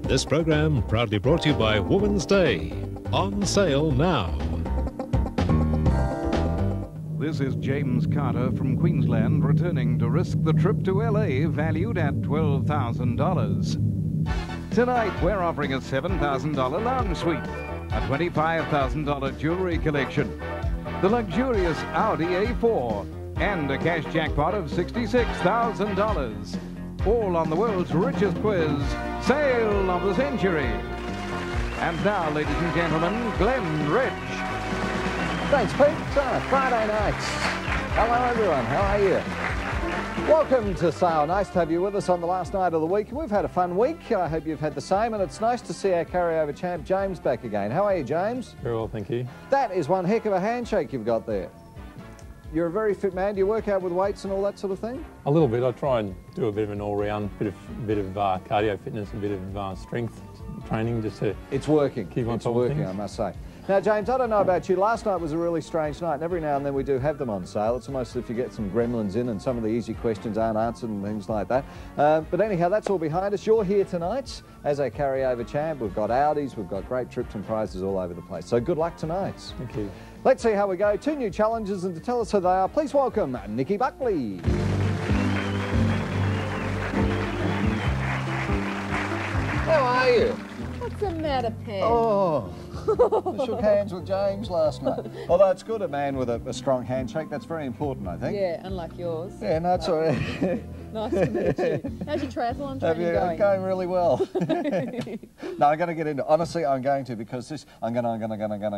This program proudly brought to you by Women's Day. On sale now. This is James Carter from Queensland returning to risk the trip to LA valued at $12,000. Tonight we're offering a $7,000 lounge suite, a $25,000 jewelry collection, the luxurious Audi A4, and a cash jackpot of $66,000. All on the world's richest quiz, Sale of the Century. And now, ladies and gentlemen, Glenn Rich. Thanks, Pete. Friday nights. Hello, everyone. How are you? Welcome to Sale. Nice to have you with us on the last night of the week. We've had a fun week. I hope you've had the same, and it's nice to see our carryover champ, James, back again. How are you, James? Very well, thank you. That is one heck of a handshake you've got there. You're a very fit man. Do you work out with weights and all that sort of thing? A little bit. I try and do a bit of an all-round, bit of cardio fitness, a bit of strength training, just to It's working. Keep on it's top of working, things. I must say. Now, James, I don't know about you. Last night was a really strange night, and every now and then we do have them on sale. It's almost as if you get some gremlins in and some of the easy questions aren't answered and things like that. But anyhow, that's all behind us. You're here tonight as a carryover champ. We've got Audis, we've got great trips and prizes all over the place. So good luck tonight. Thank you. Let's see how we go. Two new challenges, and to tell us who they are, please welcome Nikki Buckley. How are you? What's the matter, Pam? Oh, I shook hands with James last night. Although it's good, a man with a strong handshake. That's very important, I think. Yeah, unlike yours. Yeah, no, it's all right. Nice to meet you. How's your triathlon training going? Going really well. No, I'm going to get into. Honestly, I'm going to, because this. I'm going.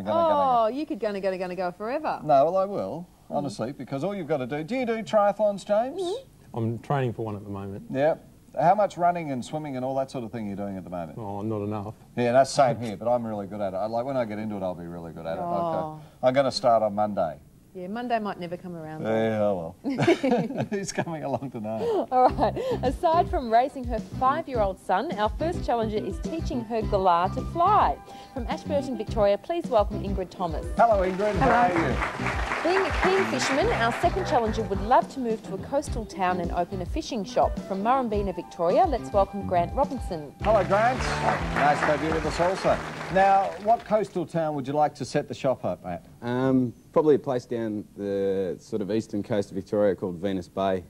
Oh, you could gonna forever. No, well, I will. Honestly, because all you've got to do. Do you do triathlons, James? I'm training for one at the moment. Yeah. How much running and swimming and all that sort of thing are you doing at the moment? Oh, not enough. Yeah, that's same here, but I'm really good at it. Like when I get into it, I'll be really good at it. Oh. I'm going to start on Monday. Yeah, Monday might never come around. Yeah, well. Who's coming along to know? All right. Aside from racing her 5-year-old son, our first challenger is teaching her galah to fly. From Ashburton, Victoria, please welcome Ingrid Thomas. Hello, Ingrid. Hello. How are you? Being a keen fisherman, our second challenger would love to move to a coastal town and open a fishing shop. From Murrumbina, Victoria, let's welcome Grant Robinson. Hello, Grant. Nice to have you with us also. Now, what coastal town would you like to set the shop up at? Probably a place down the sort of eastern coast of Victoria called Venus Bay.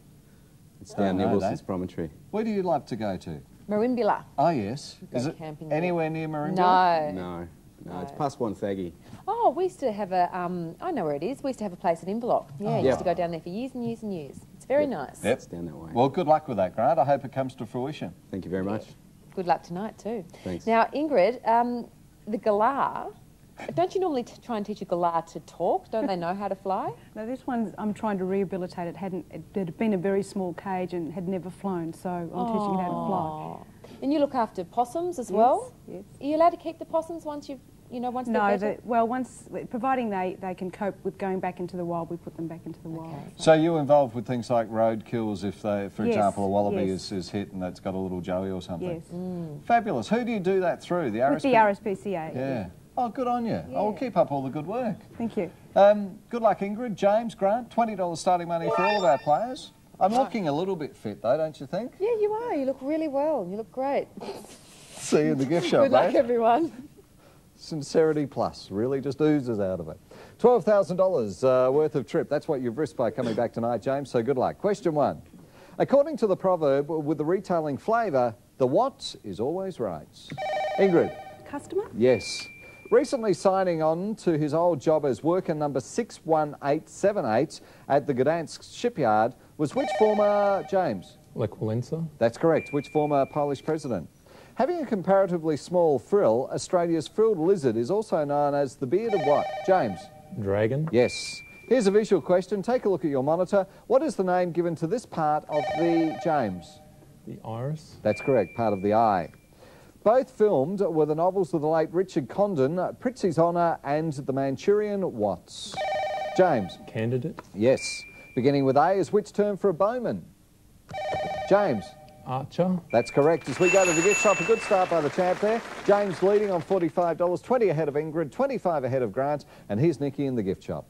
It's down near Wilson's Promontory. Where do you love to go to? Marimbula. Oh, yes. Go Is it camping there. anywhere near Marimbula? No. No, it's past Wonthaggi. Oh, we used to have a, I know where it is. We used to have a place at Inverloch. Yeah, used to go down there for years and years and years. It's very nice. Yep. It's down that way. Well, good luck with that, Grant. I hope it comes to fruition. Thank you very much. Good luck tonight too. Thanks. Now, Ingrid, the galah, don't you normally try and teach a galah to talk? Don't they know how to fly? No, this one I'm trying to rehabilitate. It had been a very small cage and had never flown, so I'm teaching it how to fly. And you look after possums as well? Yes. Are you allowed to keep the possums once you've, once they're better? Providing they can cope with going back into the wild, we put them back into the wild. So you're involved with things like road kills if, they, for Yes, example, a wallaby yes. is hit and it's got a little joey or something? Yes. Fabulous. Who do you do that through? The With the RSPCA. Yeah. Oh, good on you. Yeah. I'll keep up all the good work. Thank you. Good luck, Ingrid. James, Grant, $20 starting money for all of our players. I'm looking a little bit fit, though, don't you think? Yeah, you are. You look really well. You look great. See you in the gift shop, Good luck, mate. everyone. Sincerity plus really just oozes out of it. $12,000 worth of trip. That's what you've risked by coming back tonight, James, so good luck. Question 1. According to the proverb, with the retailing flavour, the what is always right. Ingrid. Customer? Yes. Recently signing on to his old job as worker number 61878 at the Gdansk shipyard was which former, James? Lech Walesa. That's correct. Which former Polish president? Having a comparatively small frill, Australia's frilled lizard is also known as the beard of what? James? Dragon. Yes. Here's a visual question. Take a look at your monitor. What is the name given to this part of the James? The iris. That's correct, part of the eye. Both filmed were the novels of the late Richard Condon, Prizzi's Honour and The Manchurian Watts. James? Candidate. Yes. Beginning with A is which term for a bowman? James? Archer. That's correct. As we go to the gift shop, a good start by the champ there. James leading on $45, 20 ahead of Ingrid, 25 ahead of Grant, and here's Nikki in the gift shop.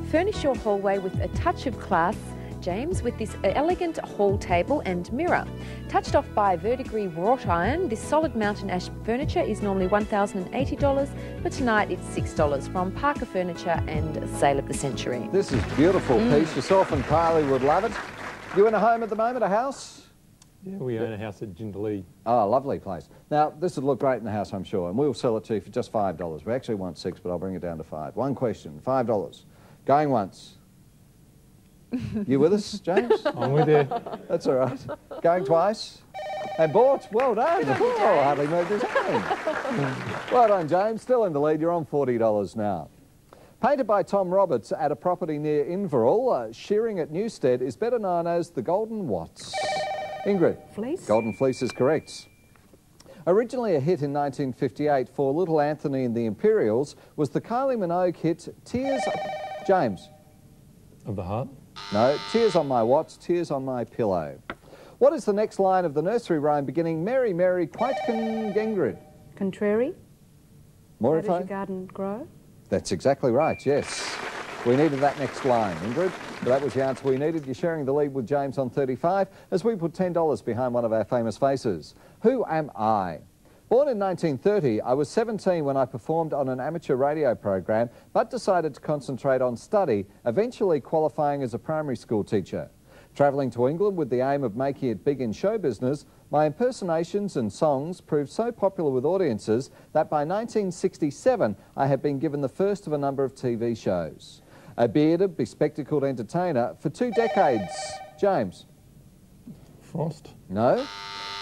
Furnish your hallway with a touch of class. James, with this elegant hall table and mirror. Touched off by verdigris wrought iron, this solid mountain ash furniture is normally $1,080, but tonight it's $6 from Parker Furniture and Sale of the Century. This is beautiful piece. Yourself and Kylie would love it. You in a home at the moment, a house? Yeah, we own a house at Jindalee. Oh, lovely place. Now, this would look great in the house, I'm sure, and we'll sell it to you for just $5. We actually want $6, but I'll bring it down to $5. One question, $5. Going once. You with us, James? I'm with you. That's all right. Going twice. And bought. Well done. Oh, hardly moved his hand. Well done, James. Still in the lead. You're on $40 now. Painted by Tom Roberts at a property near Inverell, Shearing at Newstead is better known as the Golden Watts. Ingrid. Fleece? Golden Fleece is correct. Originally a hit in 1958 for Little Anthony and the Imperials was the Kylie Minogue hit Tears... James. Of the heart? No, Tears on My Watts, Tears on My Pillow. What is the next line of the nursery rhyme beginning Mary, Mary, quite Ingrid? Contrary? More How does info? your garden grow? That's exactly right, yes. We needed that next line, Ingrid. But that was the answer we needed. You're sharing the lead with James on 35 as we put $10 behind one of our famous faces. Who am I? Born in 1930, I was 17 when I performed on an amateur radio program, but decided to concentrate on study, eventually qualifying as a primary school teacher. Travelling to England with the aim of making it big in show business, my impersonations and songs proved so popular with audiences that by 1967 I had been given the first of a number of TV shows. A bearded, bespectacled entertainer for 2 decades. James? Frost? No.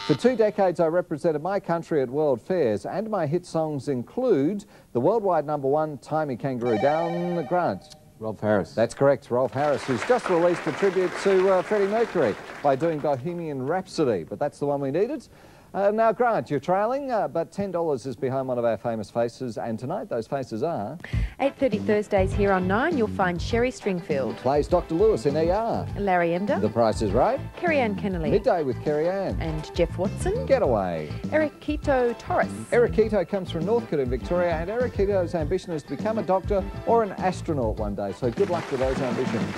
For 2 decades I represented my country at world fairs, and my hit songs include the worldwide #1 Tie Me Kangaroo Down. Grant? Rolf Harris. That's correct, Rolf Harris, who's just released a tribute to Freddie Mercury by doing Bohemian Rhapsody, but that's the one we needed. Now, Grant, you're trailing, but $10 is behind one of our famous faces, and tonight those faces are... 8:30 Thursdays here on 9, you'll find Sherry Stringfield, Plays Dr. Lewis in ER. Larry Emder, The Price is Right. Kerry-Ann Kennelly, Midday with Kerry Ann. and Jeff Watson. Getaway. Eric Quito Torres. Eric Quito comes from Northcote in Victoria, and Eric Quito's ambition is to become a doctor or an astronaut one day, so good luck with those ambitions.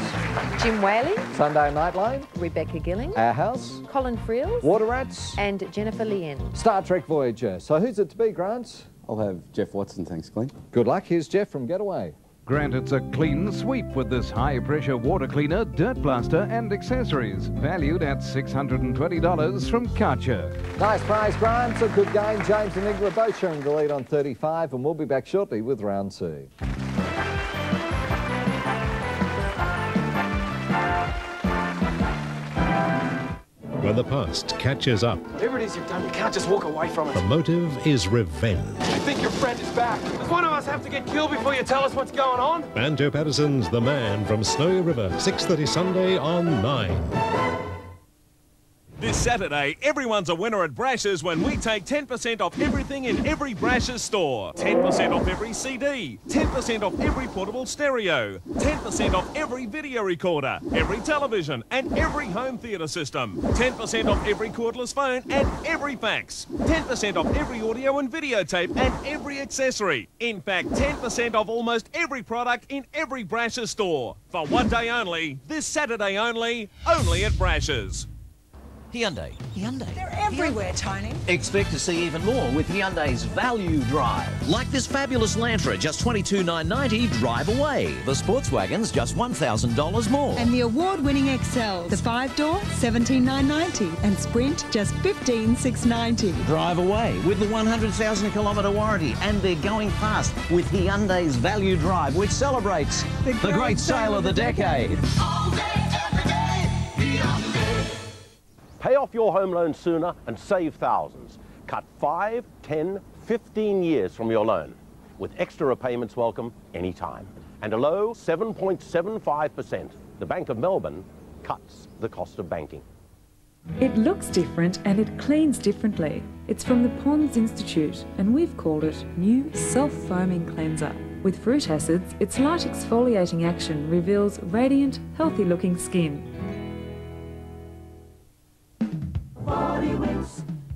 Jim Whaley, Sunday Nightline, Rebecca Gilling, Our House, Colin Friels, Water Rats, and Jennifer Lien. Star Trek Voyager. So who's it to be, Grant? I'll have Jeff Watson, thanks, Glenn. Good luck. Here's Jeff from Getaway. Grant, it's a clean sweep with this high-pressure water cleaner, dirt blaster and accessories, valued at $620 from Karcher. Nice prize, Grant. A good game. James and Ingrid both sharing the lead on 35, and we'll be back shortly with round 2. When the past catches up, Whatever it is you've done, you can't just walk away from it. the motive is revenge. I think your friend is back. Does one of us have to get killed before you tell us what's going on? Banjo Patterson's The Man from Snowy River, 6:30 Sunday on 9. This Saturday, everyone's a winner at Brash's when we take 10% off everything in every Brash's store. 10% off every CD, 10% off every portable stereo, 10% off every video recorder, every television and every home theatre system, 10% off every cordless phone and every fax, 10% off every audio and videotape and every accessory. In fact, 10% off almost every product in every Brash's store. For one day only, this Saturday only at Brash's. Hyundai. They're everywhere, Tony. Expect to see even more with Hyundai's Value Drive. Like this fabulous Lantra, just $22,990, drive away. The sports wagon's just $1,000 more. And the award-winning XL, the 5-door, $17,990, and Sprint, just $15,690. Drive away with the 100,000 kilometre warranty, and they're going fast with Hyundai's Value Drive, which celebrates the great sale of the decade. All day, every day, Hyundai. Pay off your home loan sooner and save thousands. Cut 5, 10, 15 years from your loan, with extra repayments welcome anytime. And a low 7.75%. The Bank of Melbourne cuts the cost of banking. It looks different and it cleans differently. It's from the Ponds Institute, and we've called it New Self-Foaming Cleanser. With fruit acids, its light exfoliating action reveals radiant, healthy-looking skin.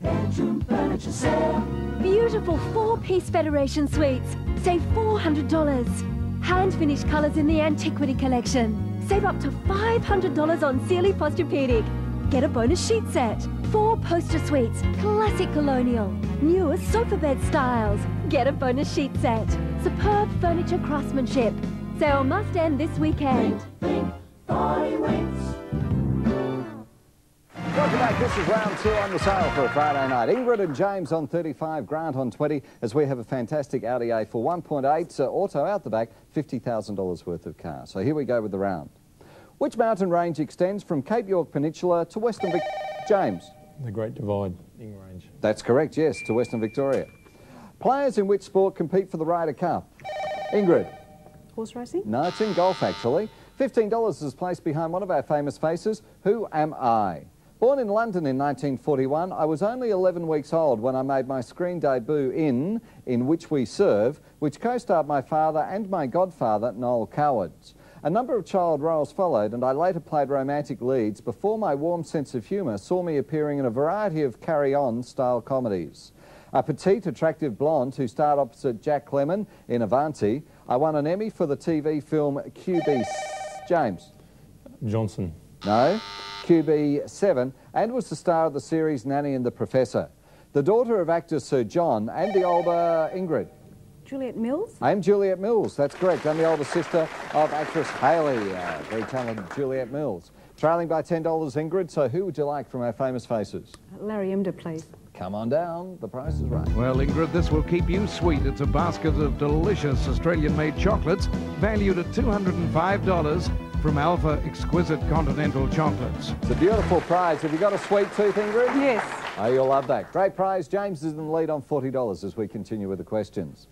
Bedroom furniture sale. Beautiful 4-piece Federation suites. Save $400. Hand-finished colours in the Antiquity collection. Save up to $500 on Sealy Posturepedic. Get a bonus sheet set. 4 poster suites, classic colonial. Newest sofa bed styles. Get a bonus sheet set. Superb furniture craftsmanship. Sale must end this weekend. Welcome back. This is round 2 on the sale for a Friday night. Ingrid and James on 35, Grant on 20, as we have a fantastic Audi A4 1.8 auto out the back, $50,000 worth of car. So here we go with the round. Which mountain range extends from Cape York Peninsula to Western Victoria? James? The Great Dividing Range. That's correct, yes, to Western Victoria. Players in which sport compete for the Ryder Cup? Ingrid? Horse racing? No, it's in golf, actually. $15 is placed behind one of our famous faces. Who am I? Born in London in 1941, I was only 11 weeks old when I made my screen debut in Which We Serve, which co-starred my father and my godfather, Noel Cowards. A number of child roles followed, and I later played romantic leads before my warm sense of humour saw me appearing in a variety of carry-on style comedies. A petite, attractive blonde who starred opposite Jack Lemmon in Avanti, I won an Emmy for the TV film QB... James? Johnson. No. QB7, and was the star of the series Nanny and the Professor. The daughter of actor Sir John and the older Ingrid. Juliet Mills? I'm Juliet Mills, that's correct. I'm the older sister of actress Hayley, very talented Juliet Mills. Trailing by $10, Ingrid, so who would you like from our famous faces? Larry Emder, please. Come on down, the price is right. Well, Ingrid, this will keep you sweet. It's a basket of delicious Australian-made chocolates valued at $205 from Alpha Exquisite Continental Chocolates. It's a beautiful prize. Have you got a sweet tooth, Ingrid? Yes. Oh, you'll love that. Great prize. James is in the lead on $40 as we continue with the questions.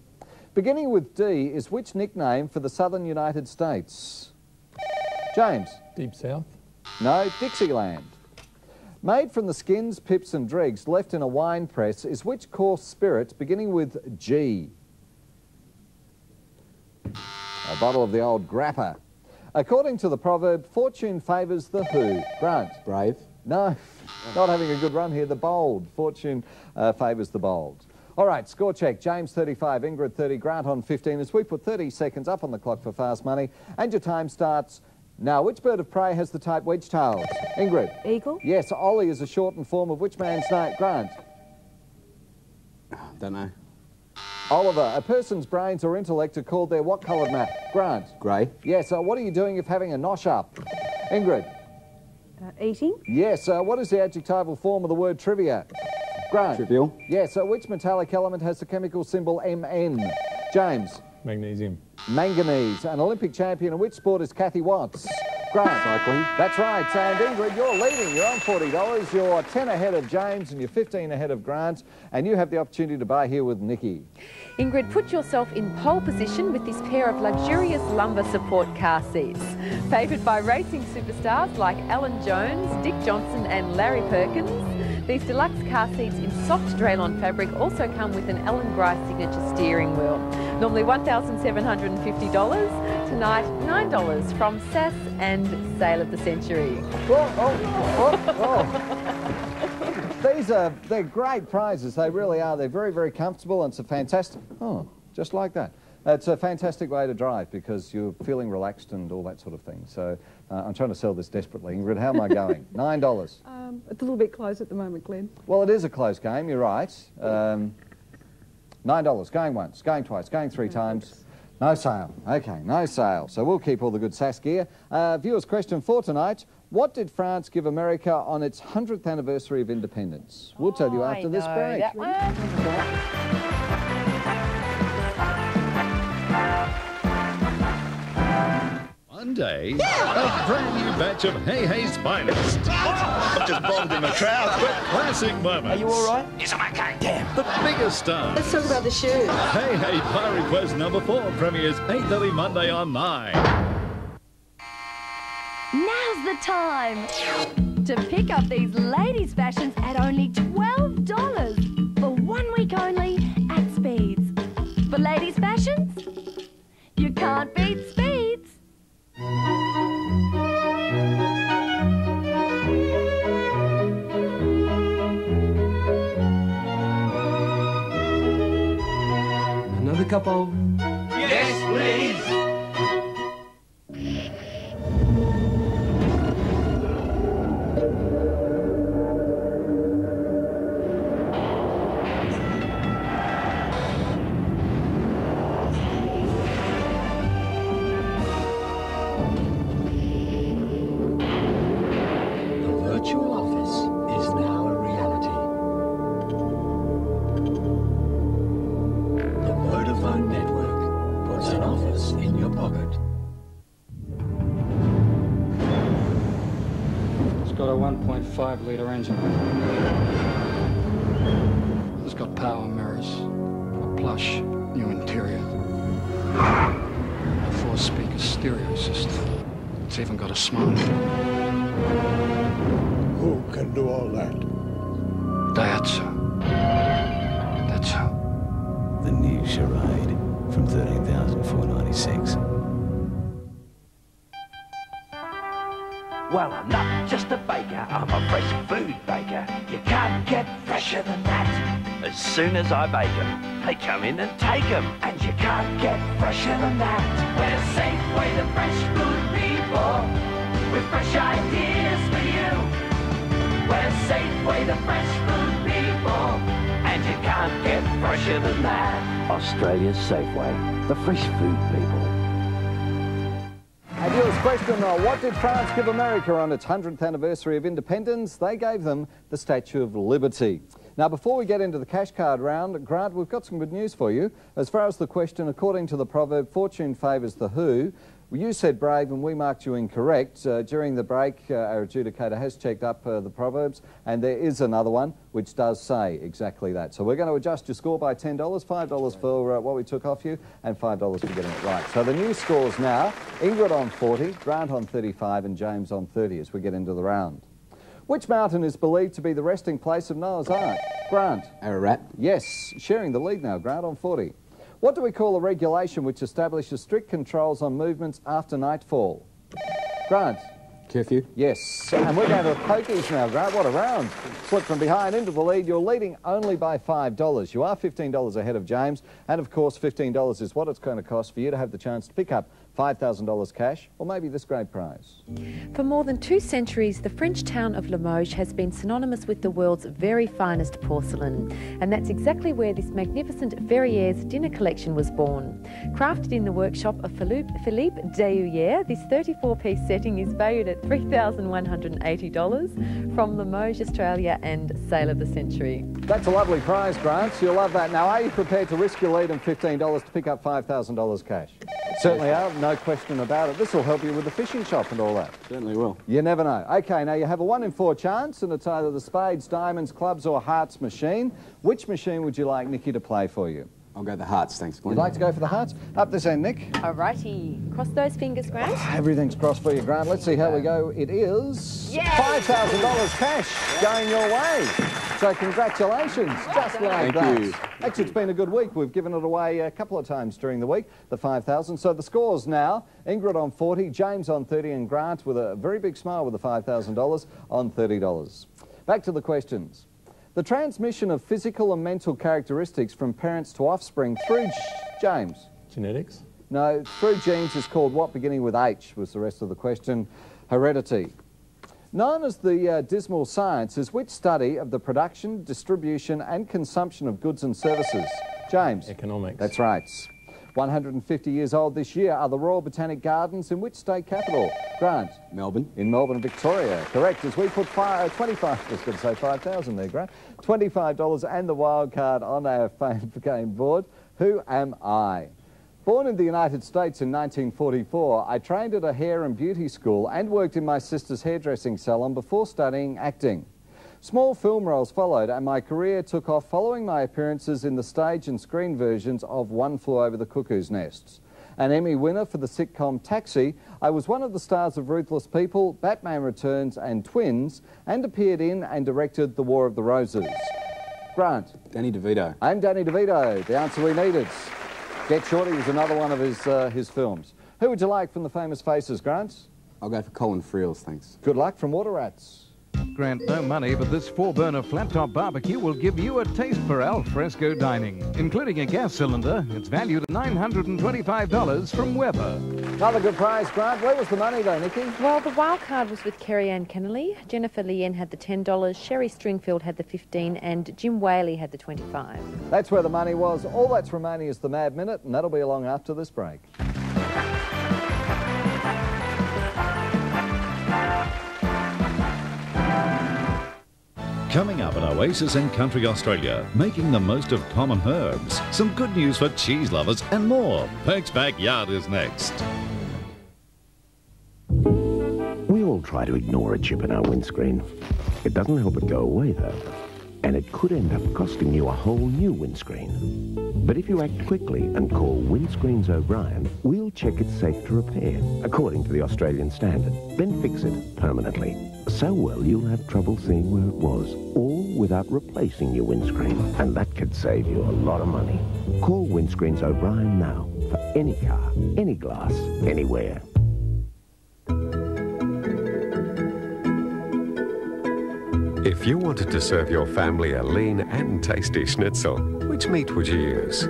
Beginning with D is which nickname for the southern United States? James? Deep South. No, Dixieland. Made from the skins, pips and dregs left in a wine press is which coarse spirit beginning with G? A bottle of the old grappa. According to the proverb, fortune favours the who? Grant? Brave. No, not having a good run here. The bold. Fortune favours the bold. All right, score check. James 35, Ingrid 30, Grant on 15 as we put 30 seconds up on the clock for fast money. And your time starts now. Which bird of prey has the type wedge-tailed? Ingrid? Eagle. Yes, Ollie is a shortened form of which man's name? Grant? Don't know. Oliver, a person's brains or intellect are called their what coloured map? Grant? Grey. Yes, what are you doing if having a nosh up? Ingrid? Eating. Yes, what is the adjectival form of the word trivia? Grant? Trivial. Yes, which metallic element has the chemical symbol Mn? James? Magnesium. Manganese. An Olympic champion in which sport is Kathy Watts? Grant? Cycling. That's right, and Ingrid, you're leading. You're on $40. You're 10 ahead of James and you're 15 ahead of Grant, and you have the opportunity to buy here with Nikki. Ingrid, put yourself in pole position with this pair of luxurious lumbar support car seats. Favoured by racing superstars like Alan Jones, Dick Johnson and Larry Perkins, these deluxe car seats in soft Draylon fabric also come with an Alan Grice signature steering wheel. Normally $1,750, tonight $9 from SAS and Sale of the Century. They're great prizes, they really are. They're very, very comfortable, and it's a fantastic, just like that. It's a fantastic way to drive because you're feeling relaxed and all that sort of thing. So I'm trying to sell this desperately. Ingrid, how am I going? $9. It's a little bit close at the moment, Glenn. Well, it is a close game, you're right. $9, going once, going twice, going 3 times. No sale. Okay, no sale. So we'll keep all the good SAS gear. Viewers' question for tonight. What did France give America on its 100th anniversary of independence? We'll tell you after this break. That one. Monday, a brand new batch of Hey Hey's finest. I've just bombed in the crowd, but classic moments. Are you all right? Yes, I'm okay. Damn. The biggest stars. Let's talk about the shoes. Hey Hey Pie Request number 4 premieres 8:30 Monday on 9. Now's the time to pick up these ladies' fashions at only $12 for 1 week only at Speeds. For ladies' fashions, you can't beat Speeds. Another couple. Yes, please. 5-litre engine. It's got power mirrors, a plush new interior, a 4-speaker stereo system. It's even got a smart. Who can do all that? Daihatsu. That's who. The new Charade from 13,496. Well, I'm not just a baker, I'm a fresh food baker. You can't get fresher than that. As soon as I bake them, they come in and take them. And you can't get fresher than that. We're Safeway, the fresh food people, with fresh ideas for you. We're Safeway, the fresh food people, and you can't get fresher than that. Australia's Safeway, the fresh food people. And yours question, what did France give America on its 100th anniversary of independence? They gave them the Statue of Liberty. Now, before we get into the cash card round, Grant, we've got some good news for you. As far as the question, according to the proverb, fortune favours the who. You said brave and we marked you incorrect. During the break, our adjudicator has checked up the proverbs, and there is another one which does say exactly that. So we're going to adjust your score by $10, $5 for what we took off you, and $5 for getting it right. So the new scores now, Ingrid on 40, Grant on 35, and James on 30 as we get into the round. Which mountain is believed to be the resting place of Noah's Ark? Grant. Ararat. Yes, sharing the lead now, Grant on 40. What do we call a regulation which establishes strict controls on movements after nightfall? Grant. Curfew. Yes, and we're going to the pokies now, Grant. What a round. Slip from behind into the lead. You're leading only by $5. You are $15 ahead of James, and of course $15 is what it's going to cost for you to have the chance to pick up $5,000 cash, or maybe this great prize. For more than 2 centuries, the French town of Limoges has been synonymous with the world's very finest porcelain. And that's exactly where this magnificent Verrières dinner collection was born. Crafted in the workshop of Philippe Deshoulières, this 34-piece setting is valued at $3,180 from Limoges, Australia, and Sale of the Century. That's a lovely prize, Grant. You'll love that. Now, are you prepared to risk your lead and $15 to pick up $5,000 cash? Certainly are, no question about it. This will help you with the fishing shop and all that. Certainly will. You never know. OK, now you have a 1 in 4 chance, and it's either the spades, diamonds, clubs or hearts machine. Which machine would you like Nikki to play for you? I'll go the hearts, thanks, Glenn. You'd like to go for the hearts? Up this end, Nick. Alrighty. Cross those fingers, Grant. Everything's crossed for you, Grant. Let's see how we go. It is $5,000 cash going your way. So congratulations, just like that. Thank you. Actually, it's been a good week. We've given it away a couple of times during the week, the $5,000. So the scores now, Ingrid on 40, James on 30, and Grant with a very big smile with the $5,000 on $30. Back to the questions. The transmission of physical and mental characteristics from parents to offspring through James. Genetics? No, through genes is called what, beginning with H, was the rest of the question. Heredity. Known as the dismal science is which study of the production, distribution and consumption of goods and services? James. Economics. That's right. 150 years old this year are the Royal Botanic Gardens in which state capital? Grant. Melbourne. In Melbourne, Victoria. Correct. As we put 25, I was going to say 5,000 there, Grant. $25 and the wild card on our famed game board. Who am I? Born in the United States in 1944, I trained at a hair and beauty school and worked in my sister's hairdressing salon before studying acting. Small film roles followed and my career took off following my appearances in the stage and screen versions of One Flew Over the Cuckoo's Nest. An Emmy winner for the sitcom Taxi, I was one of the stars of Ruthless People, Batman Returns and Twins, and appeared in and directed The War of the Roses. Grant. Danny DeVito. I'm Danny DeVito. The answer we needed. Get Shorty was another one of his films. Who would you like from the famous faces, Grant? I'll go for Colin Friels, thanks. Good luck from Water Rats. Grant, no money, but this 4-burner flat-top barbecue will give you a taste for al fresco dining. Including a gas cylinder, it's valued at $925 from Weber. Another good prize, Grant. Where was the money, though, Nikki? Well, the wild card was with Kerry-Ann Kennelly. Jennifer Lien had the $10, Sherry Stringfield had the $15, and Jim Whaley had the $25. That's where the money was. All that's remaining is the Mad Minute, and that'll be along after this break. Coming up at Oasis and Country Australia, making the most of common herbs, some good news for cheese lovers and more. Perk's Backyard is next. We all try to ignore a chip in our windscreen. It doesn't help it go away, though. And it could end up costing you a whole new windscreen. But if you act quickly and call Windscreens O'Brien, we'll check it's safe to repair, according to the Australian standard, then fix it permanently. So well you'll have trouble seeing where it was, all without replacing your windscreen. And that could save you a lot of money. Call Windscreens O'Brien now for any car, any glass, anywhere. If you wanted to serve your family a lean and tasty schnitzel, which meat would you use?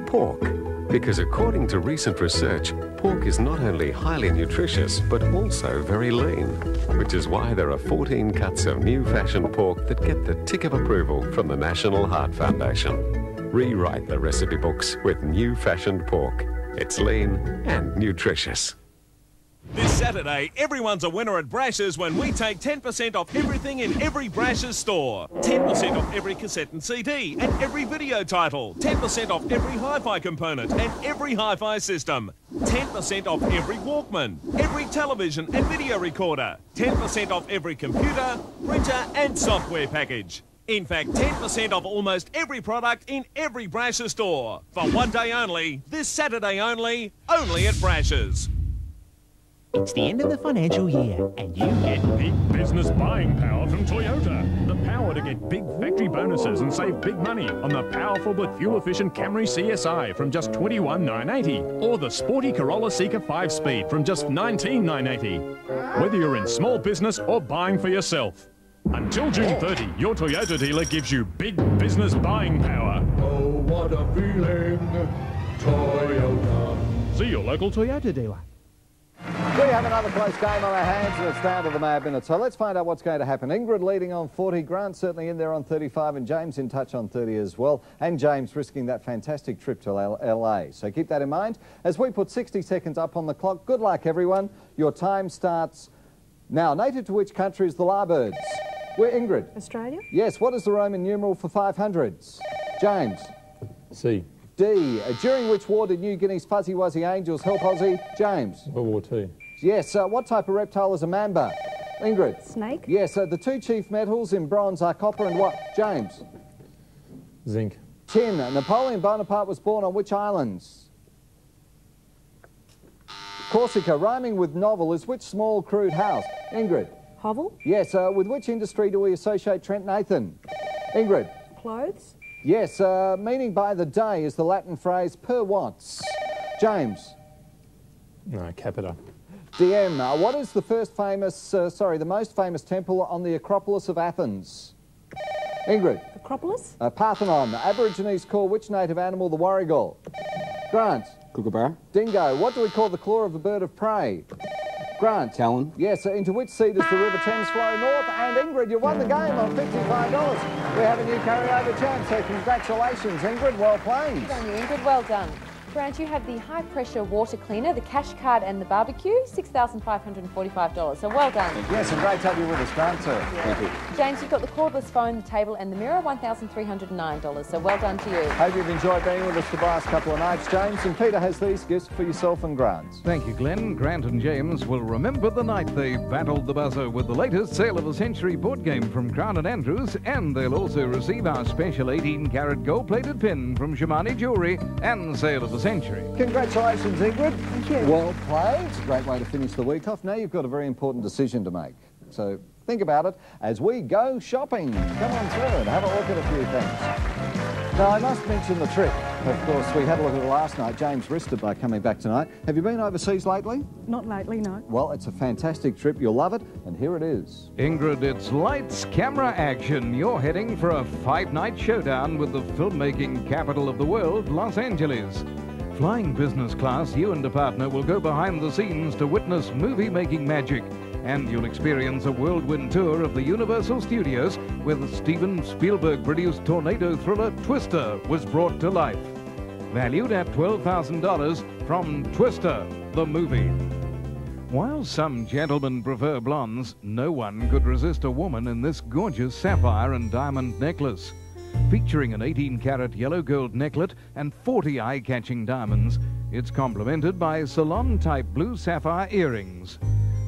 Pork. Because according to recent research, pork is not only highly nutritious, but also very lean. Which is why there are 14 cuts of new-fashioned pork that get the tick of approval from the National Heart Foundation. Rewrite the recipe books with new-fashioned pork. It's lean and nutritious. This Saturday, everyone's a winner at Brash's when we take 10% off everything in every Brash's store. 10% off every cassette and CD and every video title. 10% off every hi-fi component and every hi-fi system. 10% off every Walkman, every television and video recorder. 10% off every computer, printer and software package. In fact, 10% off almost every product in every Brash's store. For one day only, this Saturday only at Brash's. It's the end of the financial year, and you get big business buying power from Toyota. The power to get big factory bonuses and save big money on the powerful but fuel-efficient Camry CSI from just $21,980, or the sporty Corolla Seeker 5-Speed from just $19,980. Whether you're in small business or buying for yourself. Until June 30, your Toyota dealer gives you big business buying power. Oh, what a feeling, Toyota. See your local Toyota dealer. We have another close game on our hands, and it's down to the Mad Minute. So let's find out what's going to happen. Ingrid leading on 40, Grant certainly in there on 35, and James in touch on 30 as well. And James risking that fantastic trip to LA. So keep that in mind. As we put 60 seconds up on the clock, good luck, everyone. Your time starts now. Native to which country is the Larbirds? We're Ingrid. Australia? Yes. What is the Roman numeral for 500s? James. C. D. During which war did New Guinea's Fuzzy Wuzzy Angels help Aussie? James. World War II. Yes. What type of reptile is a mamba? Ingrid. Snake. Yes. The two chief metals in bronze are copper and what? James. Zinc. Tin. Napoleon Bonaparte was born on which islands? Corsica. Rhyming with novel is which small crude house? Ingrid. Hovel. Yes. With which industry do we associate Trent Nathan? Ingrid. Clothes. Yes. Meaning by the day is the Latin phrase per once. James. No, capita. DM. What is the the most famous temple on the Acropolis of Athens? Ingrid. Acropolis. Parthenon. Aborigines call which native animal the warrigal? Grant. Kookaburra. Dingo. What do we call the claw of a bird of prey? Grant. Talon. Yes. Into which sea does the River Thames flow north? And Ingrid, you won the game on $55. We have a new carryover champ, so congratulations, Ingrid. Well played. Good on you, Ingrid. Well done. Grant, you have the high-pressure water cleaner, the cash card and the barbecue, $6,545. So well done. Yes, and great to have you with us, Grant, sir. Yeah. Thank you. James, you've got the cordless phone, the table and the mirror, $1,309. So well done to you. Hope you've enjoyed being with us the last couple of nights, James. And Peter has these gifts for yourself and Grant. Thank you, Glenn. Grant and James will remember the night they battled the buzzer with the latest Sale of the Century board game from Crown & Andrews, and they'll also receive our special 18-carat gold-plated pin from Shimani Jewellery and Sale of the Century. Congratulations, Ingrid. Thank you. Well played. It's a great way to finish the week off. Now you've got a very important decision to make. So think about it as we go shopping. Come on through and have a look at a few things. Now, I must mention the trip. Of course, we had a look at it last night. James risked it by coming back tonight. Have you been overseas lately? Not lately, no. Well, it's a fantastic trip. You'll love it. And here it is. Ingrid, it's lights, camera, action. You're heading for a 5-night showdown with the filmmaking capital of the world, Los Angeles. Flying business class, you and a partner will go behind the scenes to witness movie-making magic. And you'll experience a whirlwind tour of the Universal Studios where the Steven Spielberg-produced tornado thriller Twister was brought to life. Valued at $12,000 from Twister, the movie. While some gentlemen prefer blondes, no one could resist a woman in this gorgeous sapphire and diamond necklace. Featuring an 18-carat yellow gold necklet and 40 eye-catching diamonds, it's complemented by salon-type blue sapphire earrings.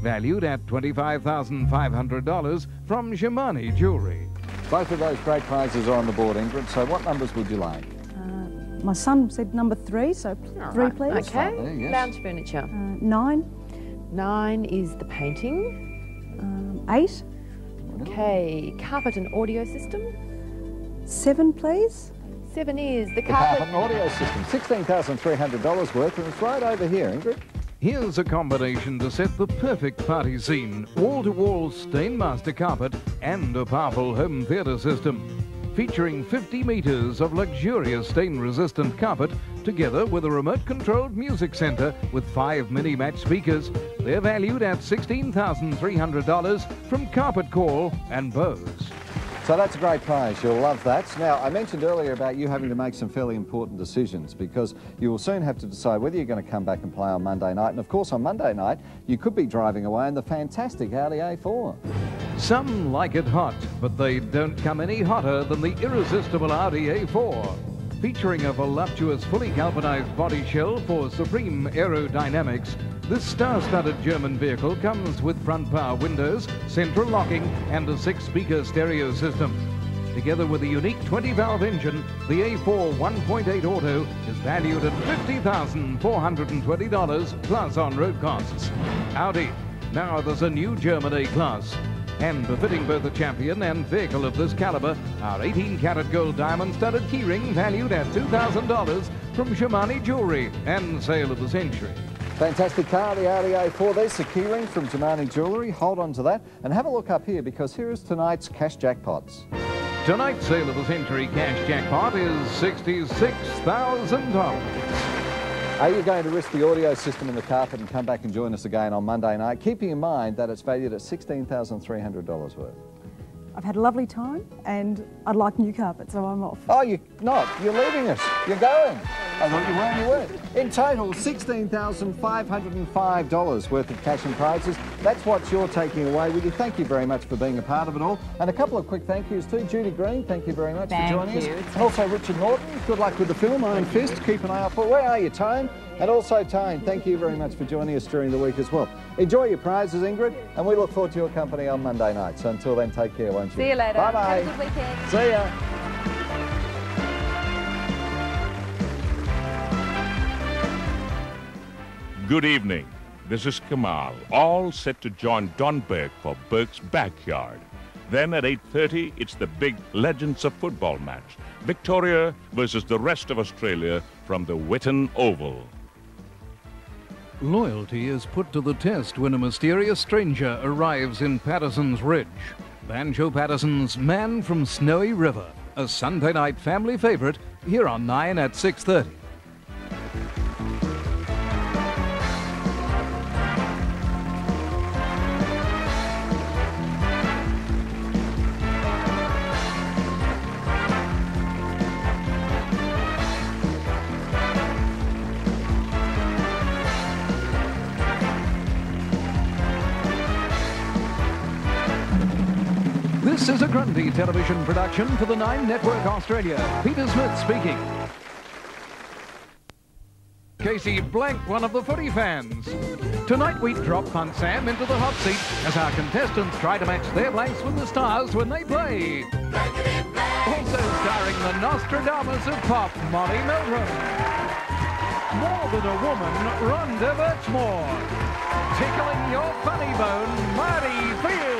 valued at $25,500 from Shimani Jewellery. Both of those great prizes are on the board, Ingrid, so what numbers would you like? My son said number 3, so 3, please. Okay, there, yes. lounge furniture. 9. 9 is the painting. 8. Okay, carpet and audio system. 7, please. 7 is the The carpet. carpet and audio system, $16,300 worth, and it's right over here, Ingrid. Here's a combination to set the perfect party scene. Wall-to-wall Stainmaster carpet and a powerful home theatre system. Featuring 50 metres of luxurious stain-resistant carpet, together with a remote-controlled music centre with 5 mini-match speakers. They're valued at $16,300 from Carpet Call and Bose. So that's a great prize. You'll love that. Now, I mentioned earlier about you having to make some fairly important decisions because you will soon have to decide whether you're going to come back and play on Monday night. And, of course, on Monday night, you could be driving away in the fantastic Audi A4. Some like it hot, but they don't come any hotter than the irresistible Audi A4. Featuring a voluptuous, fully galvanized body shell for supreme aerodynamics, this star-studded German vehicle comes with front power windows, central locking, and a 6-speaker stereo system. Together with a unique 20-valve engine, the A4 1.8 Auto is valued at $50,420 plus on-road costs. Audi, now there's a new German A-Class. And befitting both a champion and vehicle of this caliber, our 18-karat gold diamond-studded keyring valued at $2,000 from Shimani Jewellery and sale of the century. Fantastic car, the Audi A4. There's the keyring from Shimani Jewellery. Hold on to that. And have a look up here because here is tonight's cash jackpots. Tonight's sale of the century cash jackpot is $66,000. Are you going to risk the audio system in the carpet and come back and join us again on Monday night, keeping in mind that it's valued at $16,300 worth? I've had a lovely time and I'd like new carpet, so I'm off. Oh, you're not. You're leaving us. You're going. I thought you weren't. You weren't. In total, $16,505 worth of cash and prizes. That's what you're taking away with you. Thank you very much for being a part of it all. And a couple of quick thank yous too. Judy Green, thank you very much for joining us. And also Richard Norton, good luck with the film, Iron Fist. Keep an eye out for it. Where are you, Tone? And also, Tone, thank you very much for joining us during the week as well. Enjoy your prizes, Ingrid, and we look forward to your company on Monday night. So until then, take care, won't you? See you later. Bye-bye. Have a good weekend. See ya. Good evening. This is Kamal, all set to join Don Burke for Burke's Backyard. Then at 8:30, it's the big Legends of Football match. Victoria versus the rest of Australia from the Whitten Oval. Loyalty is put to the test when a mysterious stranger arrives in Patterson's Ridge. Banjo Patterson's Man from Snowy River, a Sunday night family favourite, here on 9 at 6:30. This is a Grundy television production for the 9 Network Australia. Peter Smith speaking. Casey Blank, one of the footy fans. Tonight we drop Punt Sam into the hot seat as our contestants try to match their blanks with the stars when they play. Also starring the Nostradamus of pop, Molly Meldrum. More Than a Woman, Rhonda Birchmore. Tickling your funny bone, Marty Fields.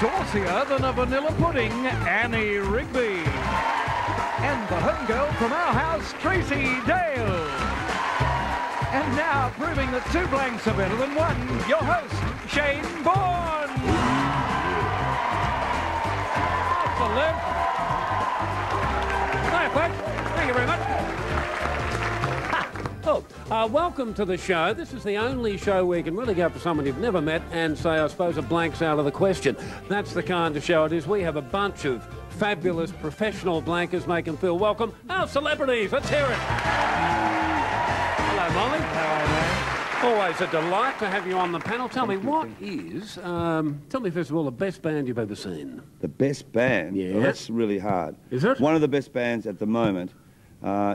Saucier than a vanilla pudding, Annie Rigby. And the home girl from our house, Tracy Dale. And now, proving that 2 blanks are better than 1, your host, Shane Bourne. Off the left. Hi, folks. Thank you very much. Welcome to the show. This is the only show where you can really go for someone you've never met and say, I suppose, a blank's out of the question. That's the kind of show it is. We have a bunch of fabulous professional blankers, make them feel welcome. Our celebrities, let's hear it. Hello, Molly. How are you, man? Always a delight to have you on the panel. Tell me, what is, tell me first of all, the best band you've ever seen? The best band? Yeah. Well, that's really hard. Is it? One of the best bands at the moment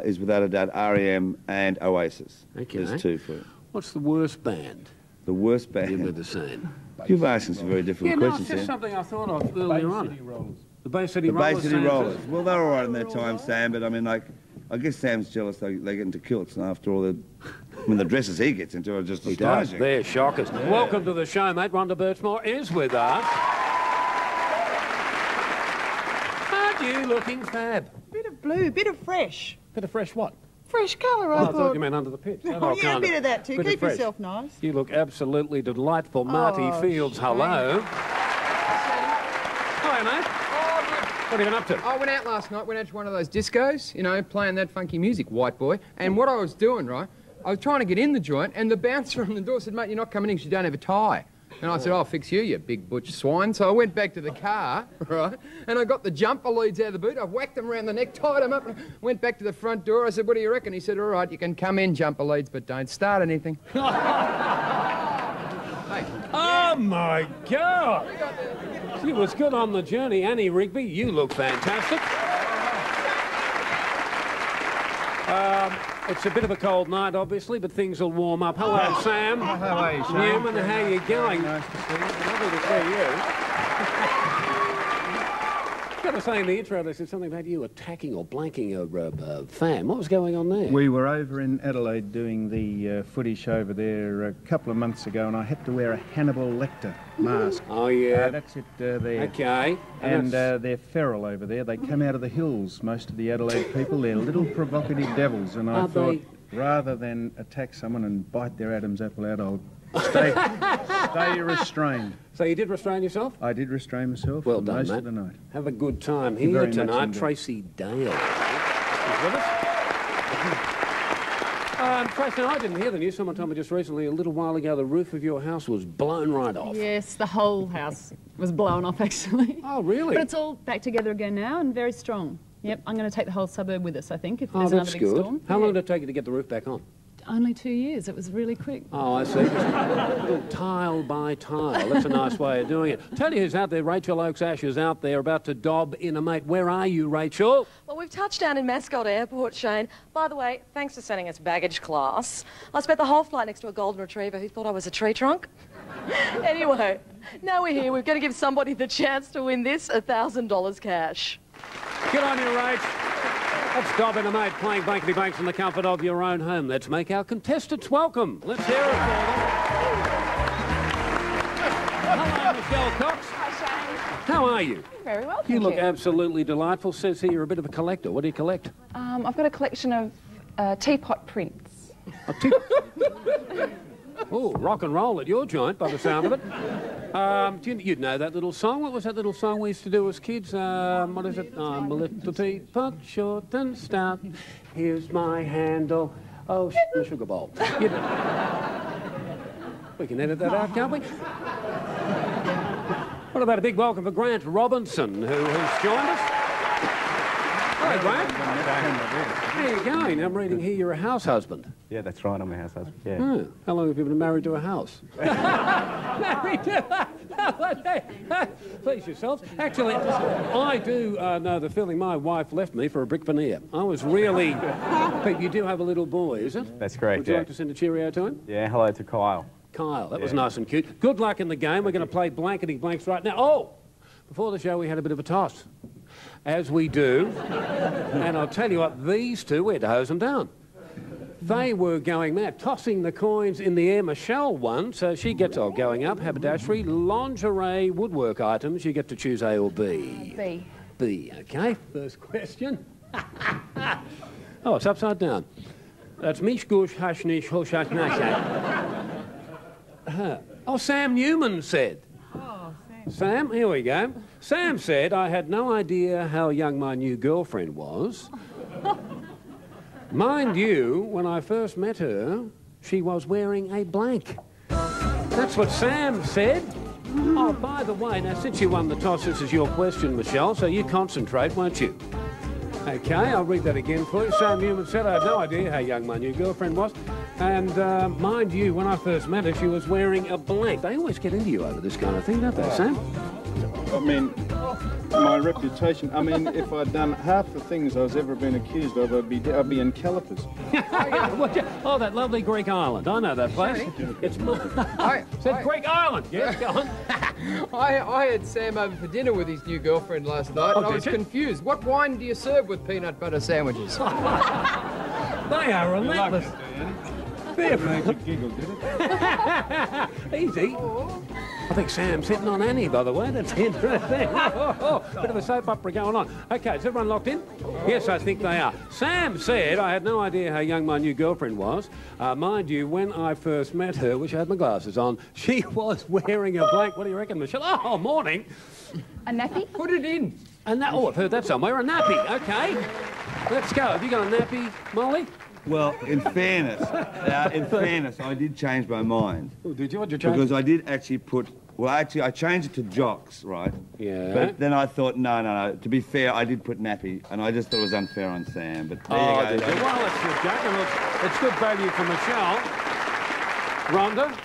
is without a doubt R.E.M. and Oasis. Okay. There's 2 for it. What's the worst band? the worst band. You've never seen. You've asked some very difficult questions it's just here. something I thought of earlier on. The Bay City Rollers. The Bay City Rollers. Well, they're all right in their time, Sam, but I mean, like, I guess Sam's jealous they get into kilts, and after all, the dresses he gets into are just astonishing. They're shockers. Yeah. Welcome to the show, mate. Rhonda Birchmore is with us. Aren't you looking fab? Bit of blue, bit of fresh. Bit of fresh what? Fresh colour, I thought you meant under the pitch. Oh, yeah, a bit of that too. Keep yourself nice. You look absolutely delightful. Marty Fields, hello. Hi, mate. What have you been up to? I went out last night, went out to one of those discos, you know, playing that funky music, white boy. And what I was doing, right, I was trying to get in the joint, and the bouncer on the door said, mate, you're not coming in because you don't have a tie. And I said, I'll fix you, you big butch swine. So I went back to the car, right, and I got the jumper leads out of the boot. I whacked them around the neck, tied them up, and went back to the front door. I said, what do you reckon? He said, all right, you can come in, jumper leads, but don't start anything. Oh, my God. She was good on the journey. Annie Rigby, you look fantastic. It's a bit of a cold night, obviously, but things will warm up. Hello, Sam. How are you, Shane? Newman, how are you going? Nice to see you. Lovely to see you. I've got to say in the intro, they said something about you attacking or blanking a fan. What was going on there? We were over in Adelaide doing the footy show over there a couple of months ago, and I had to wear a Hannibal Lecter mask. Oh, yeah. That's it there. Okay. And they're feral over there. They come out of the hills, most of the Adelaide people. They're little provocative devils, and I thought, rather than attack someone and bite their Adam's apple out, I'll stay restrained. So you did restrain yourself? I did restrain myself well for done, most mate. of the night. Have a good time here tonight. Tracy Dale is with us. Tracy, I didn't hear the news. Someone told me just recently, a little while ago, the roof of your house was blown right off. Yes, the whole house was blown off, actually. Oh, really? But it's all back together again now and very strong. Yep, I'm going to take the whole suburb with us, I think, if there's another big storm. How long did it take you to get the roof back on? Only 2 years. It was really quick. Oh, I see. Just little tile by tile. That's a nice way of doing it. Tell you who's out there. Rachel Oakes-Ash is out there about to dob in a mate. Where are you, Rachel? Well, we've touched down in Mascot Airport, Shane. By the way, thanks for sending us baggage class. I spent the whole flight next to a golden retriever who thought I was a tree trunk. Anyway, now we're here. We're going to give somebody the chance to win this $1,000 cash. Good on you, Rach. Let's dob in a mate, playing Blankety Blanks in the comfort of your own home. Let's make our contestants welcome. Let's hear it for them. Hello, Michelle Cox. Hi, Shane. How are you? Very well, thank you. look absolutely delightful. Says here you're a bit of a collector. What do you collect? I've got a collection of teapot prints. Oh, rock and roll at your joint, by the sound of it. You'd know that little song. What was that little song we used to do as kids? What is it? I'm a little teapot, short and stout. Here's my handle. Oh, the sugar bowl. We can edit that out, can't we? What about a big welcome for Grant Robinson, who has joined us? Hi, Grant. How are you going? I'm reading here you're a house husband. Yeah, that's right, I'm a house husband, yeah. Oh, how long have you been married to a house? Married to a... Please yourselves. Actually, I do know the feeling. My wife left me for a brick veneer. I was really... But you do have a little boy, is it? That's correct, Would you like to send a cheerio to him? Yeah, hello to Kyle. Kyle, that was nice and cute. Good luck in the game. We're going to play Blankety Blanks right now. Oh! Before the show, we had a bit of a toss. As we do. And I'll tell you what, these two, we had to hose them down. They were going mad, tossing the coins in the air. Michelle won, so she gets, going up, haberdashery, lingerie, woodwork items. You get to choose A or B. B. B, okay. First question. Oh, it's upside down. That's mish gush hashnish hoshash nash. Oh, Sam Newman said. Sam, here we go. Sam said, I had no idea how young my new girlfriend was. Mind you, when I first met her, she was wearing a blank. That's what Sam said. Oh, by the way, now since you won the toss, this is your question, Michelle, so you concentrate, won't you? Okay, I'll read that again for you. Sam Newman said, I had no idea how young my new girlfriend was. And mind you, when I first met her, she was wearing a blank. They always get into you over this kind of thing, don't they, Sam? I mean, my reputation. I mean, if I'd done half the things I was ever been accused of, I'd be in calipers. Oh, that lovely Greek island. I know that place. It's Greek island. Yes, go on. I had Sam over for dinner with his new girlfriend last night, and I was confused. What wine do you serve with peanut butter sandwiches? They are relentless. That made you giggle, did it? Easy. I think Sam's hitting on Annie, by the way. That's interesting. Bit of a soap opera going on. OK, is everyone locked in? Yes, I think they are. Sam said, I had no idea how young my new girlfriend was. Mind you, when I first met her, which I had my glasses on, she was wearing a blank... What do you reckon, Michelle? Oh, morning. A nappy? Put it in. Oh, I've heard that somewhere. A nappy. OK. Let's go. Have you got a nappy, Molly? Well, in fairness, I did change my mind. Oh, did you? What did you change? Because I did actually put... Well, actually, I changed it to jocks, right? Yeah. But then I thought, no. To be fair, I did put nappy, and I just thought it was unfair on Sam. But there you go. Well, it's good, Jack, and it's good value for Michelle. Rhonda?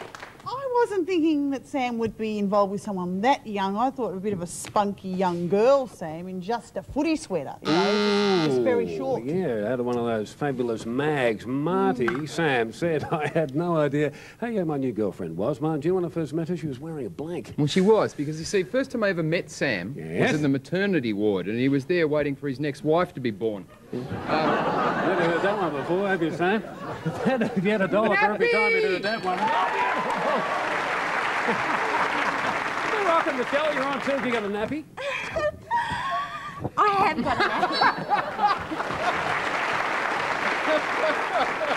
I wasn't thinking that Sam would be involved with someone that young. I thought it was a bit of a spunky young girl, Sam, in just a footy sweater. You know, just very short. Yeah, out of one of those fabulous mags. Marty, Sam said, I had no idea how young my new girlfriend was. Mind you, when I first met her, she was wearing a blank. Well, she was, because you see, first time I ever met Sam was in the maternity ward, and he was there waiting for his next wife to be born. You've never heard that one before, have you, Sam? If you had $1 for every time you heard that one. You're rocking, Michelle. You're on too. Have you got a nappy? I have got a nappy.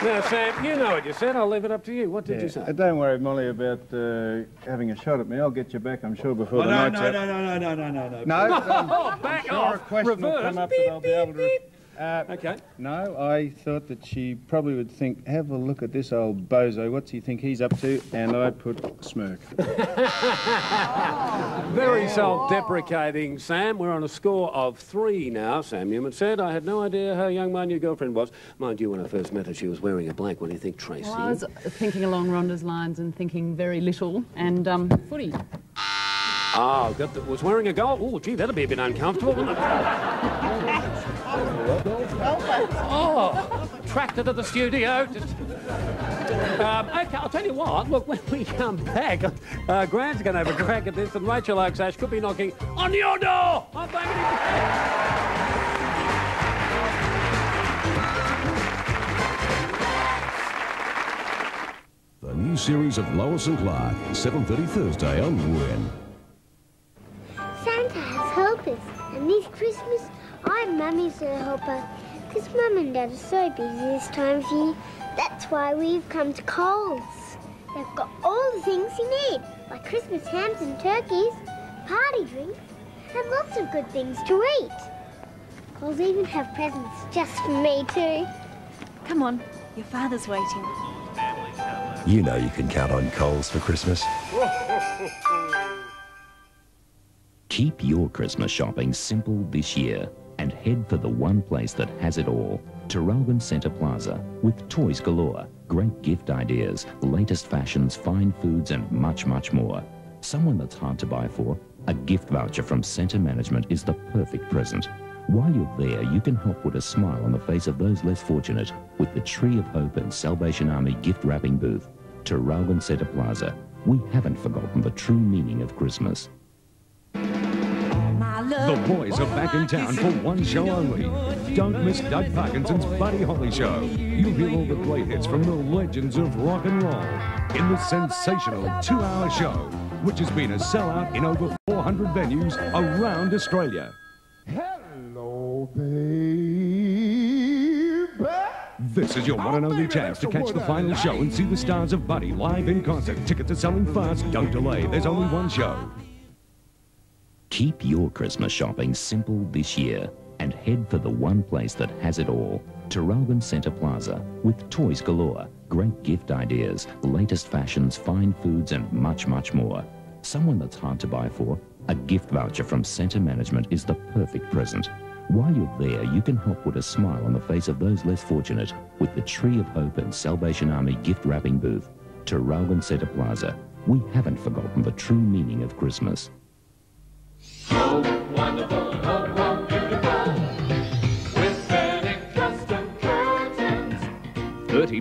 Now, Sam, you know what you said. I'll leave it up to you. What did you say? Don't worry, Molly, about having a shot at me. I'll get you back, I'm sure, before the night's out. No. Back sure off. A question will come up that I'll be able to... OK. No, I thought that she probably would think, have a look at this old bozo. What's he think he's up to? And I put smirk. Very self-deprecating, Sam. We're on a score of 3 now. Sam Newman said, I had no idea how young my new girlfriend was. Mind you, when I first met her, she was wearing a blank. What do you think, Tracy? Well, I was thinking along Rhonda's lines and thinking very little. And footy. Oh, was wearing a goal. Oh, gee, that'd be a bit uncomfortable, wouldn't it? Oh, tracked her to the studio. OK, I'll tell you what. Look, when we come back, Grant's going to have a crack at this, and Rachel Oaksash could be knocking on your door. I'm thanking him The new series of Lois and Clark, 7:30 Thursday on Win. Santa has helpers, and this Christmas, I'm Mummy's helper. Because Mum and Dad are so busy this time of year, that's why we've come to Coles. They've got all the things you need, like Christmas hams and turkeys, party drinks, and lots of good things to eat. Coles even have presents just for me too. Come on, your father's waiting. You know you can count on Coles for Christmas. Keep your Christmas shopping simple this year and head for the one place that has it all. Traralgon Centre Plaza, with toys galore, great gift ideas, latest fashions, fine foods and much, much more. Someone that's hard to buy for? A gift voucher from Centre Management is the perfect present. While you're there, you can help put a smile on the face of those less fortunate with the Tree of Hope and Salvation Army gift wrapping booth. Traralgon Centre Plaza. We haven't forgotten the true meaning of Christmas. The boys are back in town for one show only. Don't miss Doug Parkinson's Buddy Holly Show. You'll hear all the great hits from the legends of rock and roll in the sensational 2-hour show, which has been a sellout in over 400 venues around Australia. Hello, baby. This is your one and only chance to catch the final show and see the stars of Buddy live in concert. Tickets are selling fast. Don't delay. There's only one show. Keep your Christmas shopping simple this year and head for the one place that has it all. Traralgon Centre Plaza, with toys galore, great gift ideas, latest fashions, fine foods and much, much more. Someone that's hard to buy for? A gift voucher from Centre Management is the perfect present. While you're there, you can help put a smile on the face of those less fortunate with the Tree of Hope and Salvation Army gift wrapping booth. Traralgon Centre Plaza. We haven't forgotten the true meaning of Christmas. So wonderful.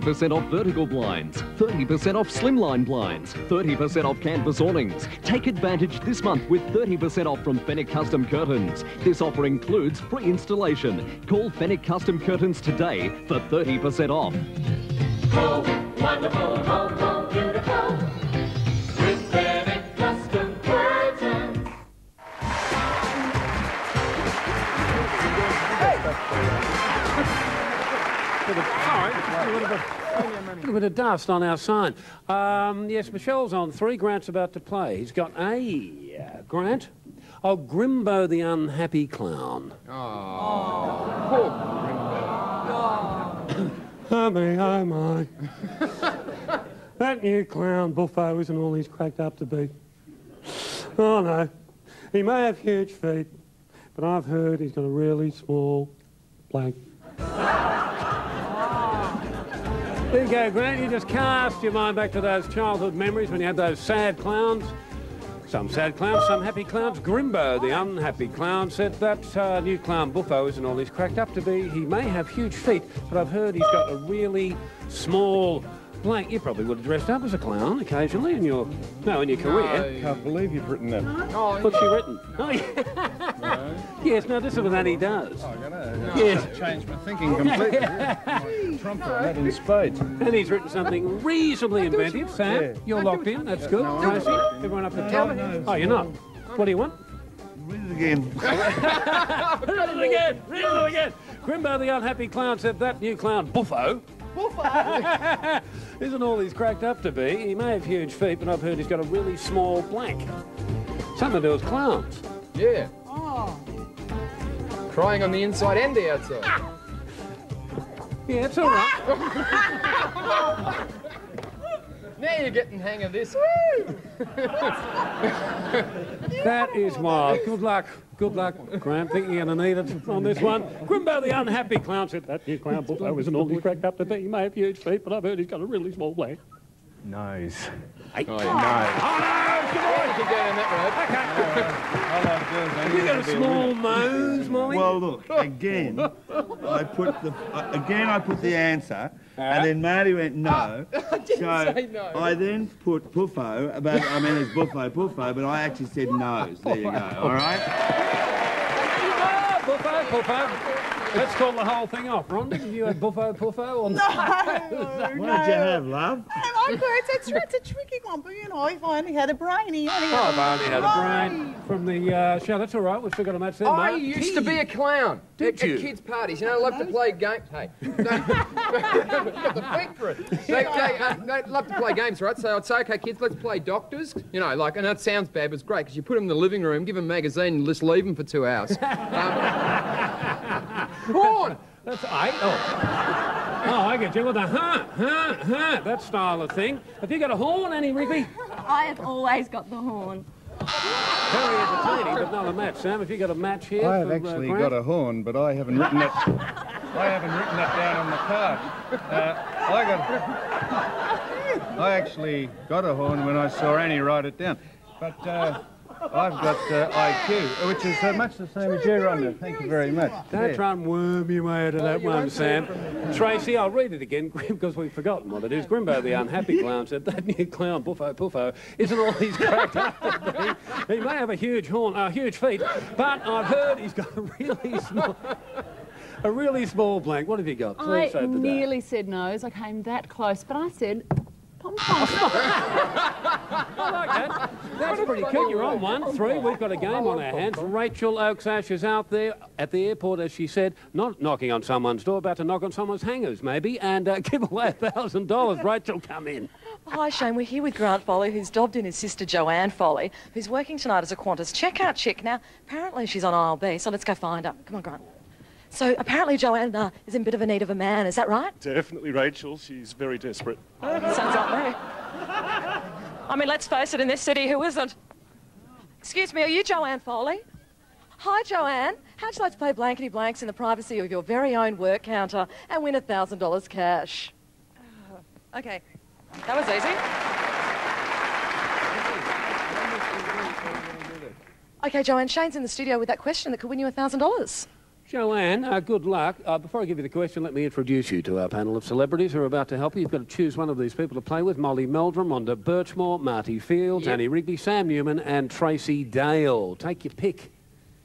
30% off vertical blinds, 30% off slimline blinds, 30% off canvas awnings. Take advantage this month with 30% off from Fenwick Custom Curtains. This offer includes free installation. Call Fenwick Custom Curtains today for 30% off. Home, wonderful, home, home, beautiful. With Fenwick Custom Curtains. A little bit of dust on our sign. Yes, Michelle's on 3. Grant's about to play. He's got a Grant. Oh, Grimbo the Unhappy Clown. Oh, poor Grimbo. Oh my. That new clown Buffo isn't all he's cracked up to be. Oh no, he may have huge feet, but I've heard he's got a really small blank. There you go, Grant. You just cast your mind back to those childhood memories when you had those sad clowns. Some sad clowns, some happy clowns. Grimbo, the unhappy clown, said that new clown Buffo isn't all he's cracked up to be. He may have huge feet, but I've heard he's got a really small blank. You probably would have dressed up as a clown occasionally in your career. I can't believe you've written that. Oh, what's she written? Oh, yeah. No. Yes, no, this is what Annie does. Oh, no. Yes. Changed my thinking completely. Trump on that in spades. And he's written something reasonably inventive. Sam, Yeah. you're locked in. That's good. No, Tracy, everyone up the top. Oh, you're not. What do you want? Read it again. Read it again. Read it again. Grimbo the unhappy clown said that new clown Buffo isn't all he's cracked up to be. He may have huge feet, but I've heard he's got a really small blank. Something to do with clowns. Yeah. Crying on the inside and the outside. Yeah, it's all right. Now you're getting the hang of this. That is wild. Good luck. Good luck, Grant. Think you're going to need it on this one. Grimbo the unhappy clown said that new clown Buffo isn't all he's cracked up to be. He may have huge feet, but I've heard he's got a really small blank. Nose. Hey. Oh, Oh, no! Come on! Keep going that road. Have you got a small nose, Molly? Well, look, again, I put the answer, and then Marty went no. I didn't say no. I then put Puffo, it's Buffo, but I actually said nose. There you go, all right? Buffo. Let's call the whole thing off. Rhonda, have you had Buffo or No. What did you have, love? It's a tricky one, but you know, if I only had a brain, he only had I've only had a brain from the show. That's all right. We've still got a match there, I mate. used to be a clown Did at you? kids' parties. You know, I love to play games. Hey, got the feet for it. They love to play games, right? So I'd say, okay, kids, let's play doctors. You know, like, and that sounds bad, but it's great because you put them in the living room, give them a magazine, and just leave them for 2 hours. Horn! That's eight. Oh, I get you with a that style of thing. Have you got a horn, Annie Rigby? I have always got the horn. Very entertaining, but not a match. Sam, have you got a match here? I have for, actually Grant? got a horn, but I haven't written it. I haven't written that down on the card. I actually got a horn when I saw Annie write it down. But I've got IQ, which is much the same as you, Rhonda. Thank you very much. Don't try and worm your way out of that one, Sam. Tracy, I'll read it again because we've forgotten what it is. Grimbo the unhappy clown said that new clown Buffo isn't all he's cracked up to be. He may have a huge horn, huge feet, but I've heard he's got a really small blank. What have you got? I nearly said nose. I came that close, but I said pom-pom. I like that. That's pretty cool. You're on 1-3. We've got a game on our hands. Rachel Oaksash is out there at the airport, as she said, not knocking on someone's door, about to knock on someone's hangers, maybe, and give away $1,000. Rachel, come in. Hi, Shane. We're here with Grant Foley, who's dobbed in his sister Joanne Foley, who's working tonight as a Qantas checkout chick. Now, apparently she's on aisle B, so let's go find her. Come on, Grant. So apparently Joanne is in a bit of a need of a man, is that right? Definitely, Rachel. She's very desperate. Sounds like me. I mean, let's face it, in this city, who isn't? Excuse me, are you Joanne Foley? Hi, Joanne. How'd you like to play blankety blanks in the privacy of your very own work counter and win $1,000 cash? Okay, that was easy. Okay, Joanne, Shane's in the studio with that question that could win you $1,000. Joanne, good luck. Before I give you the question, let me introduce you to our panel of celebrities who are about to help you. You've got to choose one of these people to play with. Molly Meldrum, Wanda Birchmore, Marty Fields, Annie Rigby, Sam Newman and Tracy Dale. Take your pick.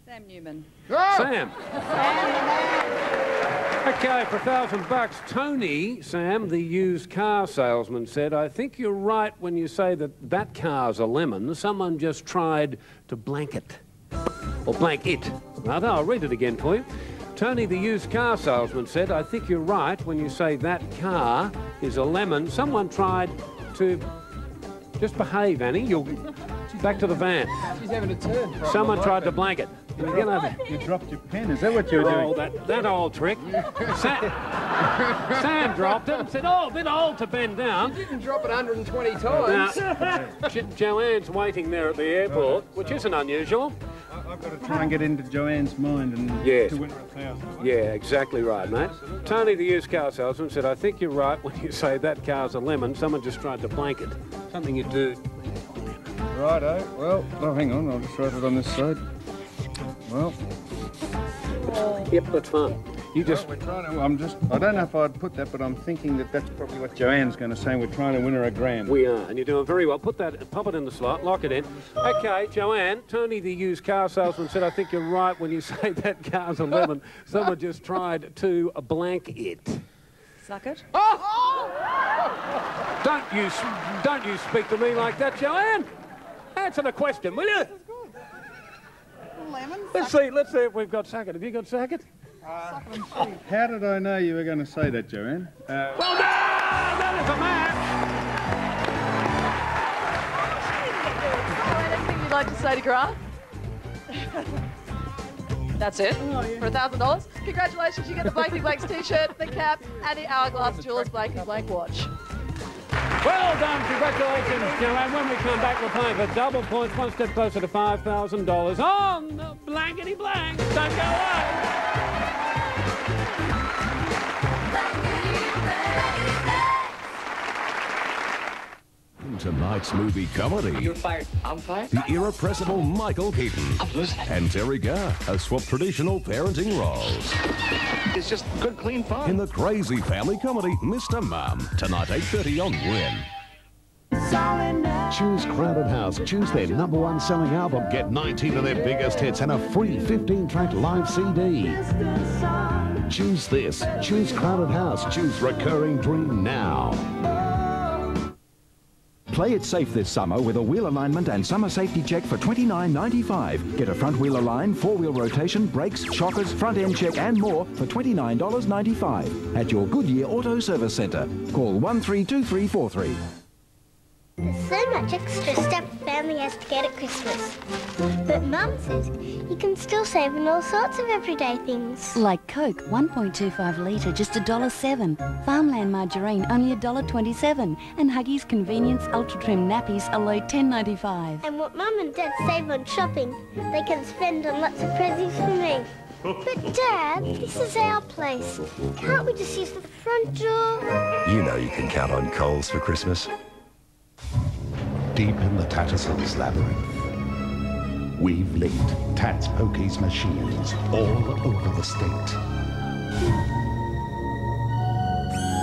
Sam Newman. Sam. Okay, for $1,000, Tony, Sam, the used car salesman, said, I think you're right when you say that car's a lemon. Someone just tried to blank it. Or blank it. Rather, I'll read it again for you. Tony, the used car salesman, said, I think you're right when you say that car is a lemon. Someone tried to... Just behave, Annie. You'll... Back to the van. She's having a turn. Someone tried to blank it. You dropped your pen. Is that what you were doing? That old trick. Sam dropped it and said, oh, a bit old to bend down. You didn't drop it 120 times. Now, Joanne's waiting there at the airport, which isn't unusual. I've got to try and get into Joanne's mind and to win her $1,000. Yeah, exactly right, mate. Tony, the used car salesman, said, I think you're right when you say that car's a lemon. Someone just tried to blank it. Something you do. Righto. Well, oh, hang on. I'll just write it on this side. Well. Yep, that's fine. You just... Well, we're trying to... I don't know if I'd put that, but I'm thinking that that's probably what Joanne's going to say. We're trying to win her $1,000. We are, and you're doing very well. Pop it in the slot, lock it in. Okay, Joanne, Tony, the used car salesman, said, I think you're right when you say that car's a lemon. Someone just tried to blank it. Suck it. Oh! Don't you speak to me like that, Joanne. Answer the question, will you? Lemon. Let's see if we've got Sackett. Have you got Sackett? How did I know you were going to say that, Joanne? Well done! That is a match! Anything you'd like to say to Grant? That's it? For $1,000? Congratulations, you get the Blankety Blanks t-shirt, the cap, and the Hourglass Jewelers Blankety Blank watch. Well done, congratulations, Joanne. When we come back, we're playing for double points, one step closer to $5,000 on the Blankety Blank. Don't go away. Tonight's movie comedy. You're fired. I'm fired. The irrepressible Michael Keaton and Terry Garr have swapped traditional parenting roles. It's just good, clean fun. In the crazy family comedy, Mr. Mum, tonight 8:30 on Win. Choose Crowded House. Choose their #1 selling album. Get 19 of their biggest hits and a free 15-track live CD. Choose this. Choose Crowded House. Choose Recurring Dream now. Play it safe this summer with a wheel alignment and summer safety check for $29.95. Get a front wheel align, 4-wheel rotation, brakes, shockers, front end check and more for $29.95 at your Goodyear Auto Service Centre. Call 132343. There's so much extra stuff family has to get at Christmas. But Mum says you can still save on all sorts of everyday things. Like Coke, 1.25 litre, just $1.07. Farmland margarine, only $1.27. And Huggies Convenience Ultra Trim nappies, a low $10.95. And what Mum and Dad save on shopping, they can spend on lots of presents for me. But Dad, this is our place. Can't we just use the front door? You know you can count on Coles for Christmas. Deep in the Tattersall's labyrinth, we've linked Tats Pokies machines all over the state.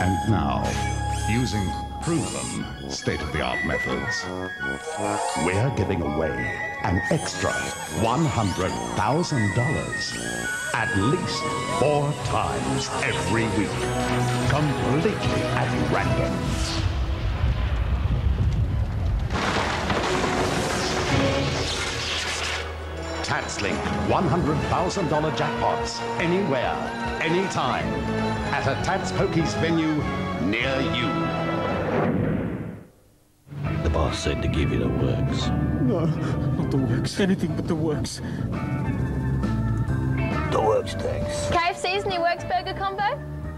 And now, using proven state-of-the-art methods, we're giving away an extra $100,000 at least 4 times every week, completely at random. TatsLink $100,000 jackpots anywhere, anytime, at a Tats Pokies venue near you. The boss said to give you the works. No, not the works. Anything but the works. The works, thanks. KFC's new Works Burger combo?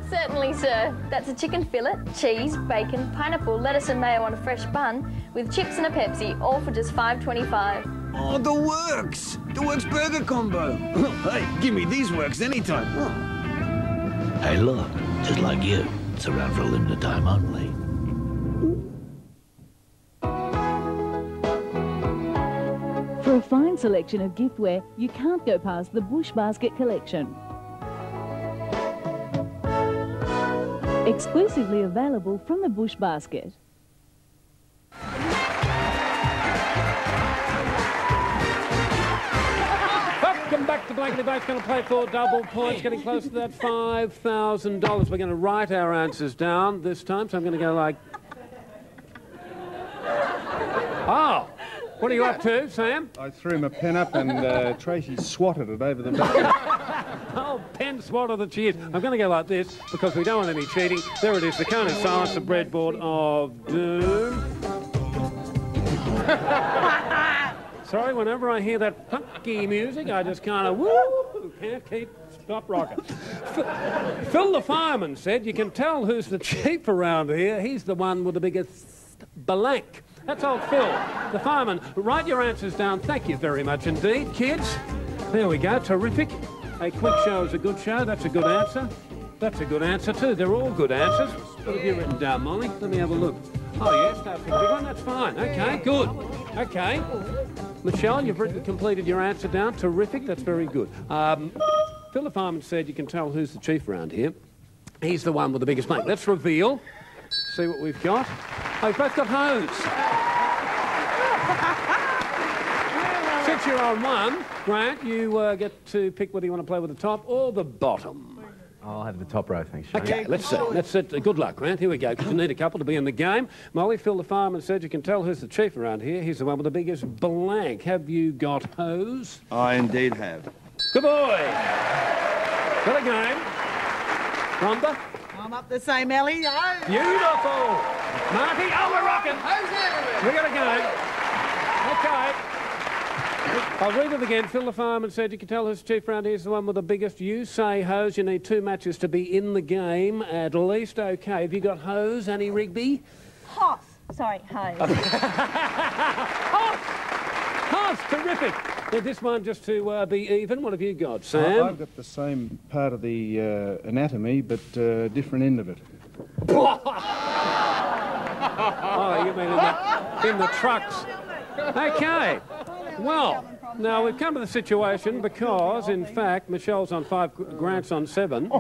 Certainly, sir. That's a chicken fillet, cheese, bacon, pineapple, lettuce and mayo on a fresh bun with chips and a Pepsi, all for just $5.25. Oh, the works! The Works Burger combo! Hey, give me these works anytime. Oh. Hey, look, just like you. It's around for a limited time only. For a fine selection of giftware, you can't go past the Bush Basket collection. Exclusively available from the Bush Basket. Welcome back to Blankety Bates. Going to play for double points, getting close to that $5,000. We're going to write our answers down this time, so I'm going to go like... Oh! What are you up to, Sam? I threw my pen up and Tracy swatted it over the back. Oh, pen swat of the cheers. I'm going to go like this because we don't want any cheating. There it is, the cone of silence, the breadboard of doom. Sorry, whenever I hear that funky music, I just kind of woo, can't stop rocking. Phil the fireman said, you can tell who's the chief around here. He's the one with the biggest blank. That's old Phil, the fireman. Write your answers down. Thank you very much indeed, kids. There we go, terrific. A quick show is a good show. That's a good answer. That's a good answer too. They're all good answers. What have you written down, Molly? Let me have a look. Oh, yes, that's a big one. That's fine. Okay, good. Okay. Michelle, you've completed your answer down. Terrific. That's very good. Phil the fireman said you can tell who's the chief around here. He's the one with the biggest blank. Let's reveal. See what we've got. Oh, we've both got hose. Since you're on one, Grant, you get to pick whether you want to play with the top or the bottom. I'll have the top row, thanks, Shane. Okay, let's see. Let's see. Good luck, Grant. Here we go, because you need a couple to be in the game. Molly, Phil the fireman said you can tell who's the chief around here. He's the one with the biggest blank. Have you got hose? I indeed have. Good boy. Got a game. Rhonda? I'm up the same alley. Oh. Beautiful. Marty, oh, we're rocking. We got a game. Okay. I'll read it again. Phil the fireman said you can tell who's chief round here is the one with the biggest. You say hose. You need 2 matches to be in the game at least. Okay. Have you got hose, Annie Rigby? Hoss. Sorry, hose. Hoss. Terrific. Now, this one just to be even. What have you got, Sam? I've got the same part of the anatomy, but different end of it. Oh, you mean in the trucks? Okay. Well, now we've come to the situation because, in fact, Michelle's on 5, Grant's on 7.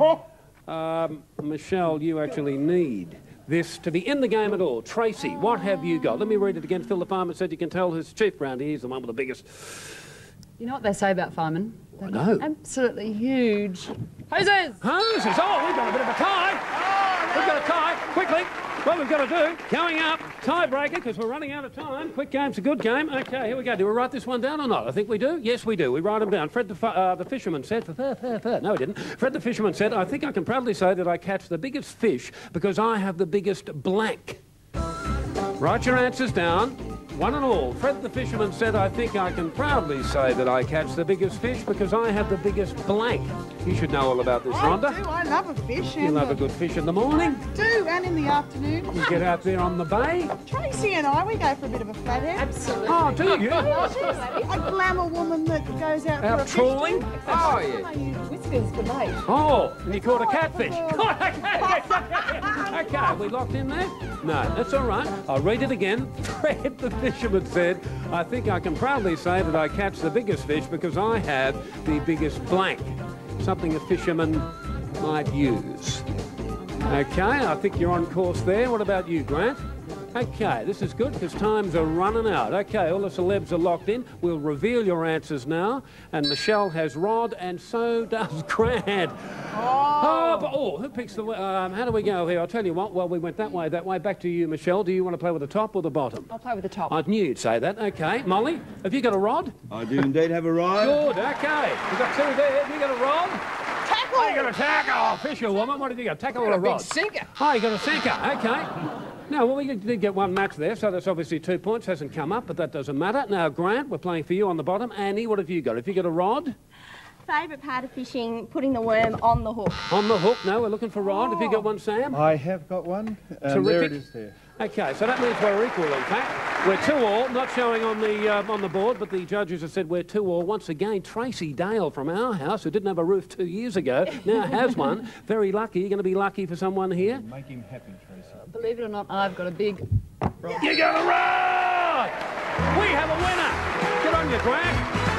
Michelle, you actually need this to be in the game at all. Tracy, what have you got? Let me read it again. Phil the fireman said you can tell who's chief round here. He's the one with the biggest. You know what they say about firemen? I know. Absolutely huge. Hoses! Hoses! Oh, we've got a bit of a tie. We've got a tie. Quickly. What we've got to do, going up, tiebreaker, because we're running out of time. Quick game's a good game. Okay, here we go. Do we write this one down or not? I think we do. Yes, we do. We write them down. Fred the fisherman said, no, he didn't. Fred the fisherman said, I think I can proudly say that I catch the biggest fish because I have the biggest blank. Write your answers down. One and all. Fred the fisherman said, I think I can proudly say that I catch the biggest fish because I have the biggest blank. You should know all about this, Rhonda. I do. I love a fish. You love a good fish in the morning? I do, and in the afternoon. You get out there on the bay? Tracy and I, we go for a bit of a flathead. Absolutely. Oh, do you? A glamour woman that goes out for a trawling? fish. Oh, yeah. I use whiskers for bait. Oh, and you caught a catfish. Caught a catfish. Okay, are we locked in there? No, that's all right. I'll read it again. Fred the fisherman said, I think I can proudly say that I catch the biggest fish because I have the biggest blank. Something a fisherman might use. Okay, I think you're on course there. What about you, Grant? Okay, this is good because times are running out. Okay, all the celebs are locked in. We'll reveal your answers now. And Michelle has Rod, and so does Grant. Oh, who picks the... how do we go here? I'll tell you what. Well, we went that way. Back to you, Michelle. Do you want to play with the top or the bottom? I'll play with the top. I knew you'd say that. Okay. Molly, have you got a rod? I do indeed have a rod. Good, okay. You've got 2 there. Have you got a rod? Tackle! Oh, you got a tackle. Fisherwoman, what did you got? Tackle or a rod? Big sinker. Oh, you got a sinker. Okay. Now, well, we did get 1 match there, so that's obviously 2 points. Hasn't come up, but that doesn't matter. Now, Grant, we're playing for you on the bottom. Annie, what have you got? Have you got a rod? Favourite part of fishing, putting the worm on the hook. On the hook? No, we're looking for Rod. Have you got one, Sam? I have got one. Terrific. There it is there. Okay, so that means we're equal, in fact. We're 2-all, not showing on the board, but the judges have said we're 2-all. Once again, Tracy Dale from our house, who didn't have a roof 2 years ago, now has one. Very lucky. You're going to be lucky for someone here. Make him happy, Tracy. Believe it or not, I've got a big rod. You got a rod! We have a winner! Good on you, Grant.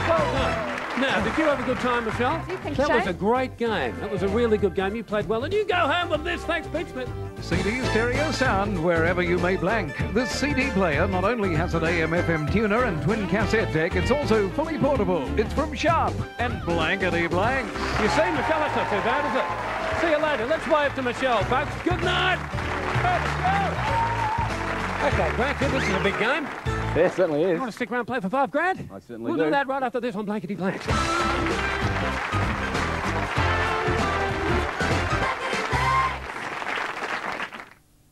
Well done. Now, did you have a good time, Michelle? That was a great game. That was a really good game. You played well, and you go home with this. Thanks, Pete Smith. CD stereo sound wherever you may blank. This CD player not only has an AM/FM tuner and twin cassette deck, it's also fully portable. It's from Sharp and blankety blank. You see, Michelle, that's not too bad, is it? See you later. Let's wave to Michelle, folks. Good night. Okay, Grant, this is a big game. Yeah, it certainly is. You want to stick around and play for $5,000? I certainly We'll do that right after this on Blankety Blank.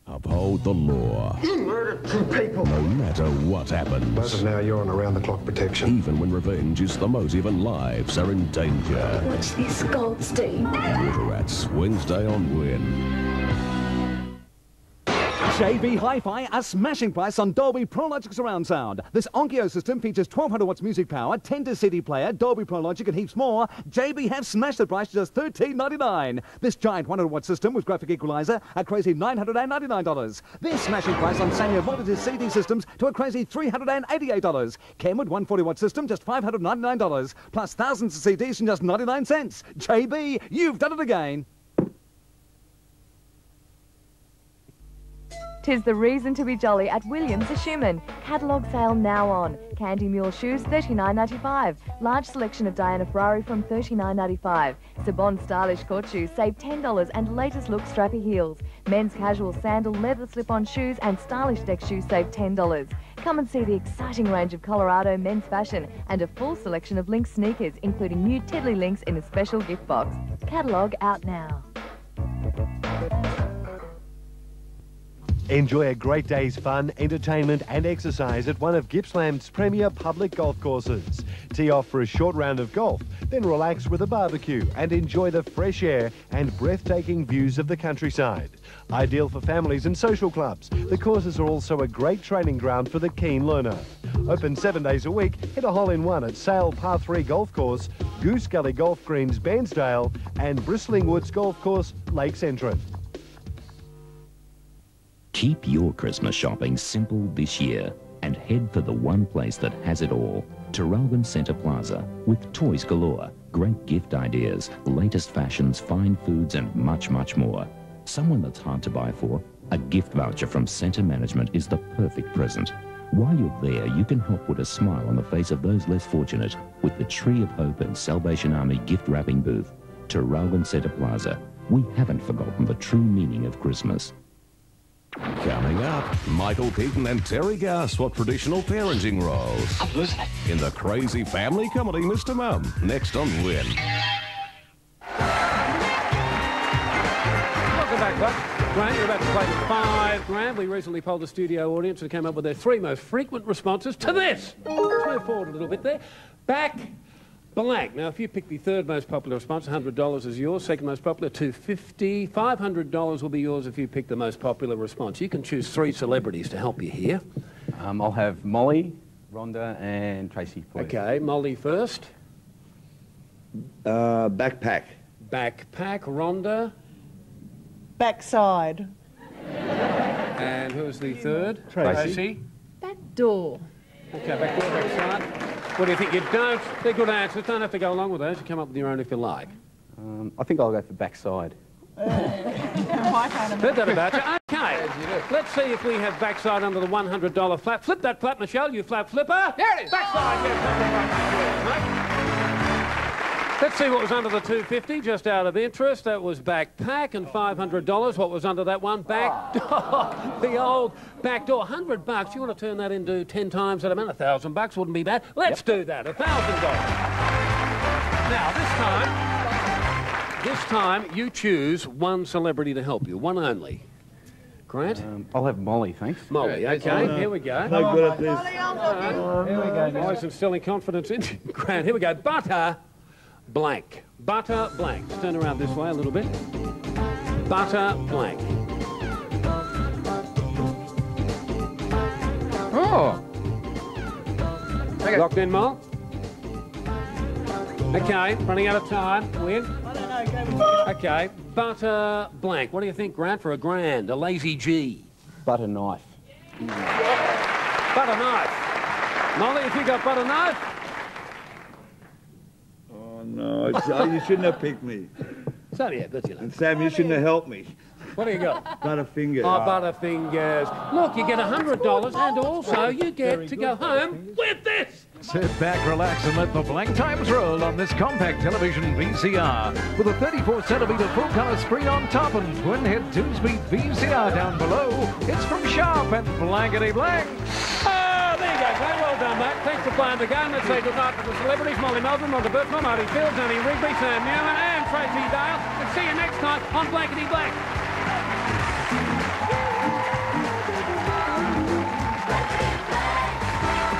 Uphold the law. You murdered 2 people. No matter what happens. As of now, you're on around-the-clock protection. Even when revenge is the motive and lives are in danger. Watch this, Goldstein. Water Rats, Wednesday on Win. JB Hi-Fi, a smashing price on Dolby ProLogic surround sound. This Onkyo system features 1200 watts music power, 10 CD player, Dolby ProLogic and heaps more. JB have smashed the price to just $13.99. This giant 100 watt system with graphic equalizer, a crazy $999. This smashing price on Sanyo Multidisc CD systems to a crazy $388. Kenwood 140 watt system, just $599. Plus thousands of CDs from just 99 cents. JB, you've done it again. 'Tis the reason to be jolly at Williams of Schumann. Catalogue sale now on. Candy Mule shoes $39.95. Large selection of Diana Ferrari from $39.95. Sabon stylish court shoes save $10 and latest look strappy heels. Men's casual sandal, leather slip-on shoes and stylish deck shoes save $10. Come and see the exciting range of Colorado men's fashion and a full selection of Lynx sneakers, including new Tiddly Lynx in a special gift box. Catalogue out now. Enjoy a great day's fun, entertainment and exercise at one of Gippsland's premier public golf courses. Tee off for a short round of golf, then relax with a barbecue and enjoy the fresh air and breathtaking views of the countryside. Ideal for families and social clubs, the courses are also a great training ground for the keen learner. Open 7 days a week, hit a hole-in-one at Sale Par 3 Golf Course, Goose Gully Golf Greens, Bairnsdale and Bristling Woods Golf Course, Lakes Entrance. Keep your Christmas shopping simple this year and head for the one place that has it all. Terralgan Centre Plaza with toys galore, great gift ideas, latest fashions, fine foods and much, much more. Someone that's hard to buy for? A gift voucher from Centre Management is the perfect present. While you're there, you can help put a smile on the face of those less fortunate with the Tree of Hope and Salvation Army gift wrapping booth. Terralgan Centre Plaza. We haven't forgotten the true meaning of Christmas. Coming up, Michael Keaton and Terry Garr swap traditional parenting roles in the crazy family comedy Mr. Mum, next on Win. Welcome back, Buck. Grant, you're about to play $5,000. We recently polled the studio audience and came up with their 3 most frequent responses to this. Let's move forward a little bit there. Back blank. Now, if you pick the 3rd most popular response, $100 is yours. 2nd most popular, $250. $500 will be yours if you pick the most popular response. You can choose 3 celebrities to help you here. I'll have Molly, Rhonda and Tracy, please. Okay, Molly first. Backpack. Backpack. Rhonda. Backside. And who's the 3rd? Tracy. Back door. Okay, back door, backside. What do you think? You don't? They're good answers. Don't have to go along with those. You come up with your own if you like. I think I'll go for backside. Heard that about you. Okay. Let's see if we have backside under the $100 flap. Flip that flap, Michelle. You flap flipper. There it is. Backside. Yes. Let's see what was under the $250, just out of interest. That was backpack and $500. What was under that one? Back door. The old back door. $100. You want to turn that into 10 times that amount? $1,000 wouldn't be bad. Let's do that. $1,000. Now, this time you choose one celebrity to help you. One only. Grant? I'll have Molly, thanks. Molly, okay. Here we go. No good at this. Here we go. Molly's instilling confidence in Grant. Here we go. Butter blank. Butter blank. Let's turn around this way a little bit. Butter blank. Oh. Okay. Locked in, Mol? Okay, running out of time. Win? I don't know, go with Okay, butter blank. What do you think, Grant, for a grand? A lazy G? Butter knife. Butter knife. Molly, if you got butter knife? no. You shouldn't have picked me. So, yeah, good, you know. And Sam, you shouldn't have helped me. What do you got? Butterfingers. Oh, Butterfingers. Look, you get $100 and also you get to go home with this. Sit back, relax, and let the blank times roll on this compact television VCR. With a 34cm full-colour screen on top and twin-head 2-speed VCR down below, it's from Sharp and blankety blank. Oh, there you go, Glenn. Well done, mate. Thanks for playing the game. Let's say good night to the celebrities, Molly Melbourne, Monty Burtman, Marty Fields, Danny Rigby, Sam Newman, and Tracy Dale. And see you next time on Blankety Blank.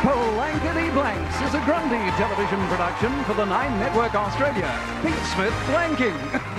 Blankety Blanks is a Grundy television production for the 9 Network Australia. Pete Smith blanking.